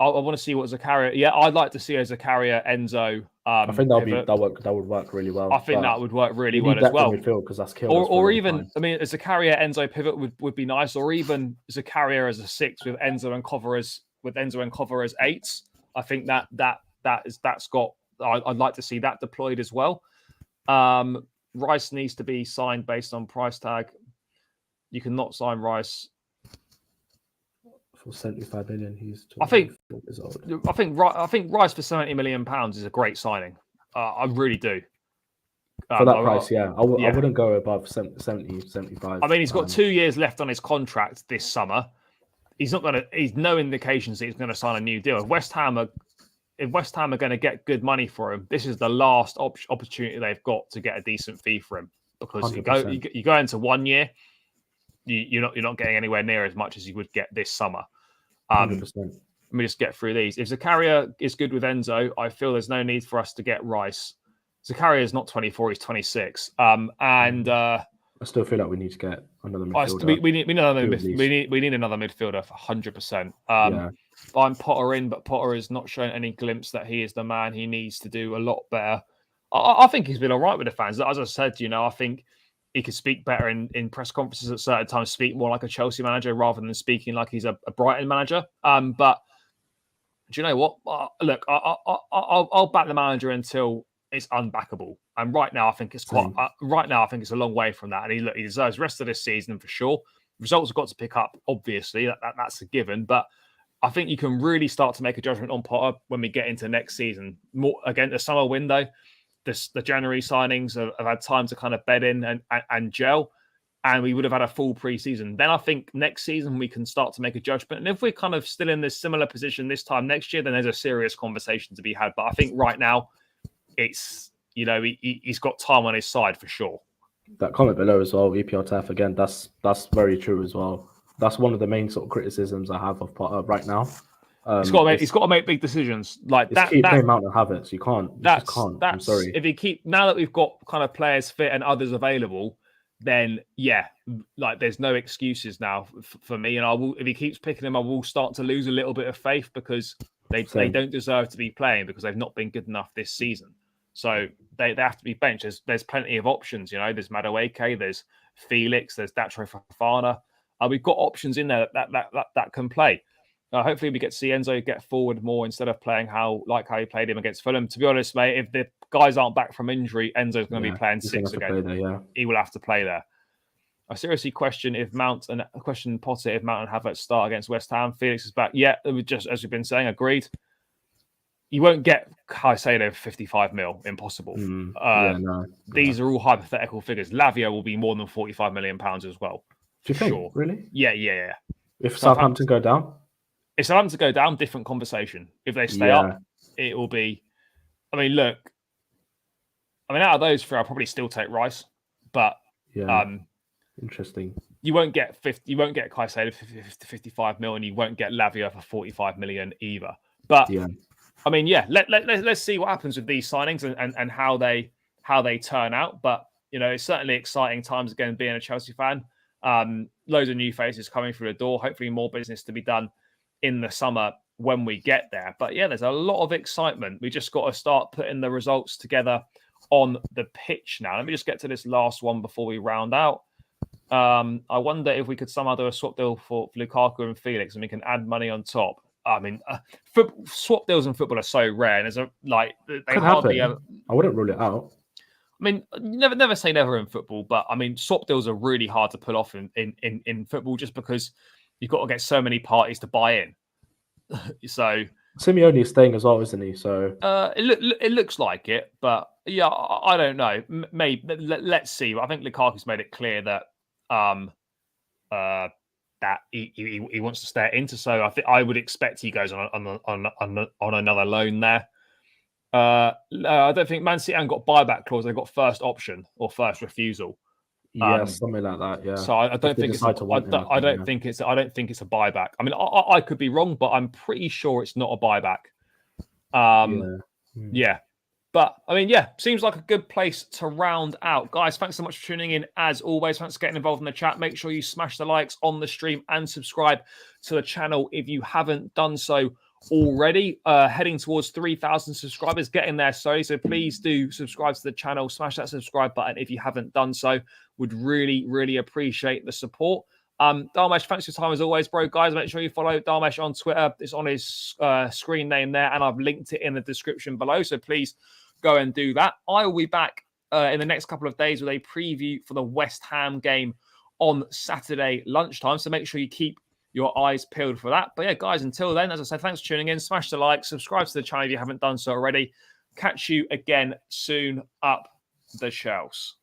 I want to see what Zakaria. Yeah, I'd like to see a Zakaria Enzo. I think that would work really well. I think that would work really well as well. Because that's killed. Or even, I mean, a Zakaria Enzo pivot would be nice, or even Zakaria as a 6 with Enzo and Cover as 8s. I think that's got. I'd like to see that deployed as well. Rice needs to be signed based on price tag. You cannot sign Rice for 75 million. He's I think Rice for 70 million pounds is a great signing. I really do. For that price, I wouldn't go above 70, 75. I mean, he's got 2 years left on his contract this summer. He's no indications that he's going to sign a new deal. If West Ham are going to get good money for him, this is the last opportunity they've got to get a decent fee for him, because you go into 1 year, you're not getting anywhere near as much as you would get this summer. 100%. Let me just get through these. If Zakaria is good with Enzo, I feel there's no need for us to get Rice. Zakaria is not 24; he's 26. I still feel like we need to get another midfielder. We need another midfielder for 100%. I'm Potter in, but Potter has not shown any glimpse that he is the man. He needs to do a lot better. I think he's been all right with the fans. As I said, I think he could speak better in press conferences at certain times, speak more like a Chelsea manager rather than speaking like he's a Brighton manager. But do you know what? Look, I'll back the manager until it's unbackable. And right now, I think it's a long way from that. And he deserves the rest of this season for sure. Results have got to pick up, obviously. That's a given. But I think you can really start to make a judgment on Potter when we get into next season. More again, the summer window. The January signings have had time to kind of bed in and gel, and we would have had a full preseason. Then I think next season we can start to make a judgment. And if we're kind of still in this similar position this time next year, then there's a serious conversation to be had. But I think right now it's, he's got time on his side for sure. That comment below as well, EPL TAF, again, that's very true as well. That's one of the main sort of criticisms I have of Potter right now. He's got to make big decisions like that. Keep playing Mount and Havertz. You can't. I'm sorry. If he keep now that we've got kind of players fit and others available, then there's no excuses now for me. And if he keeps picking them, I will start to lose a little bit of faith because they don't deserve to be playing because they've not been good enough this season. So they have to be benched. There's plenty of options. There's Madueke, there's Felix, there's Datro Fofana. We've got options in there that can play. Hopefully we get to see Enzo get forward more instead of playing how he played him against Fulham. To be honest, mate, if the guys aren't back from injury, Enzo's going to be playing 6 again. He will have to play there. I seriously question Potter if Mount and Havertz start against West Ham. Felix is back. Yeah, just as we've been saying, agreed. you won't get Caicedo 55 mil. Impossible. No. These are all hypothetical figures. Lavia will be more than 45 million pounds as well. Do you think? Sure. Really? Yeah. If Southampton go down? If Southampton go down, different conversation. If they stay up, it will be. I mean, look. I mean, out of those three, I'll probably still take Rice, but interesting. You won't get 50. You won't get Caicedo for 55 million, and you won't get Lavia for 45 million either. But I mean, let's see what happens with these signings and how they turn out. But it's certainly exciting times again being a Chelsea fan. Loads of new faces coming through the door. Hopefully, more business to be done in the summer when we get there. But there's a lot of excitement. We just got to start putting the results together on the pitch now. Let me just get to this last one before we round out. I wonder if we could somehow do a swap deal for Lukaku and Felix, and we can add money on top. I mean, swap deals in football are so rare, and they hardly ever. I wouldn't rule it out. I mean, never say never in football, but I mean, swap deals are really hard to pull off in football, just because you've got to get so many parties to buy in. So Simeone is staying as well, isn't he? So it looks like it, but I don't know. Maybe let's see. I think Lukaku's made it clear that that he wants to stay at Inter. So I would expect he goes on another loan there. I don't think Man City haven't got buyback clause. They've got first option or first refusal. Something like that. Yeah. So I don't think it's. I don't think it's a buyback. I mean, I could be wrong, but I'm pretty sure it's not a buyback. Yeah. But I mean, seems like a good place to round out. Guys, thanks so much for tuning in. As always, thanks for getting involved in the chat. Make sure you smash the likes on the stream and subscribe to the channel if you haven't done so already. Heading towards 3,000 subscribers, getting there slowly. So please do subscribe to the channel. Smash that subscribe button if you haven't done so. Would really, really appreciate the support. Dharmesh, thanks for your time as always, bro. Guys, make sure you follow Dharmesh on Twitter. It's on his screen name there, and I've linked it in the description below. So please go and do that. I will be back in the next couple of days with a preview for the West Ham game on Saturday lunchtime. So make sure you keep your eyes peeled for that. But guys, until then, as I said, thanks for tuning in. Smash the like, subscribe to the channel if you haven't done so already. Catch you again soon up the shelves.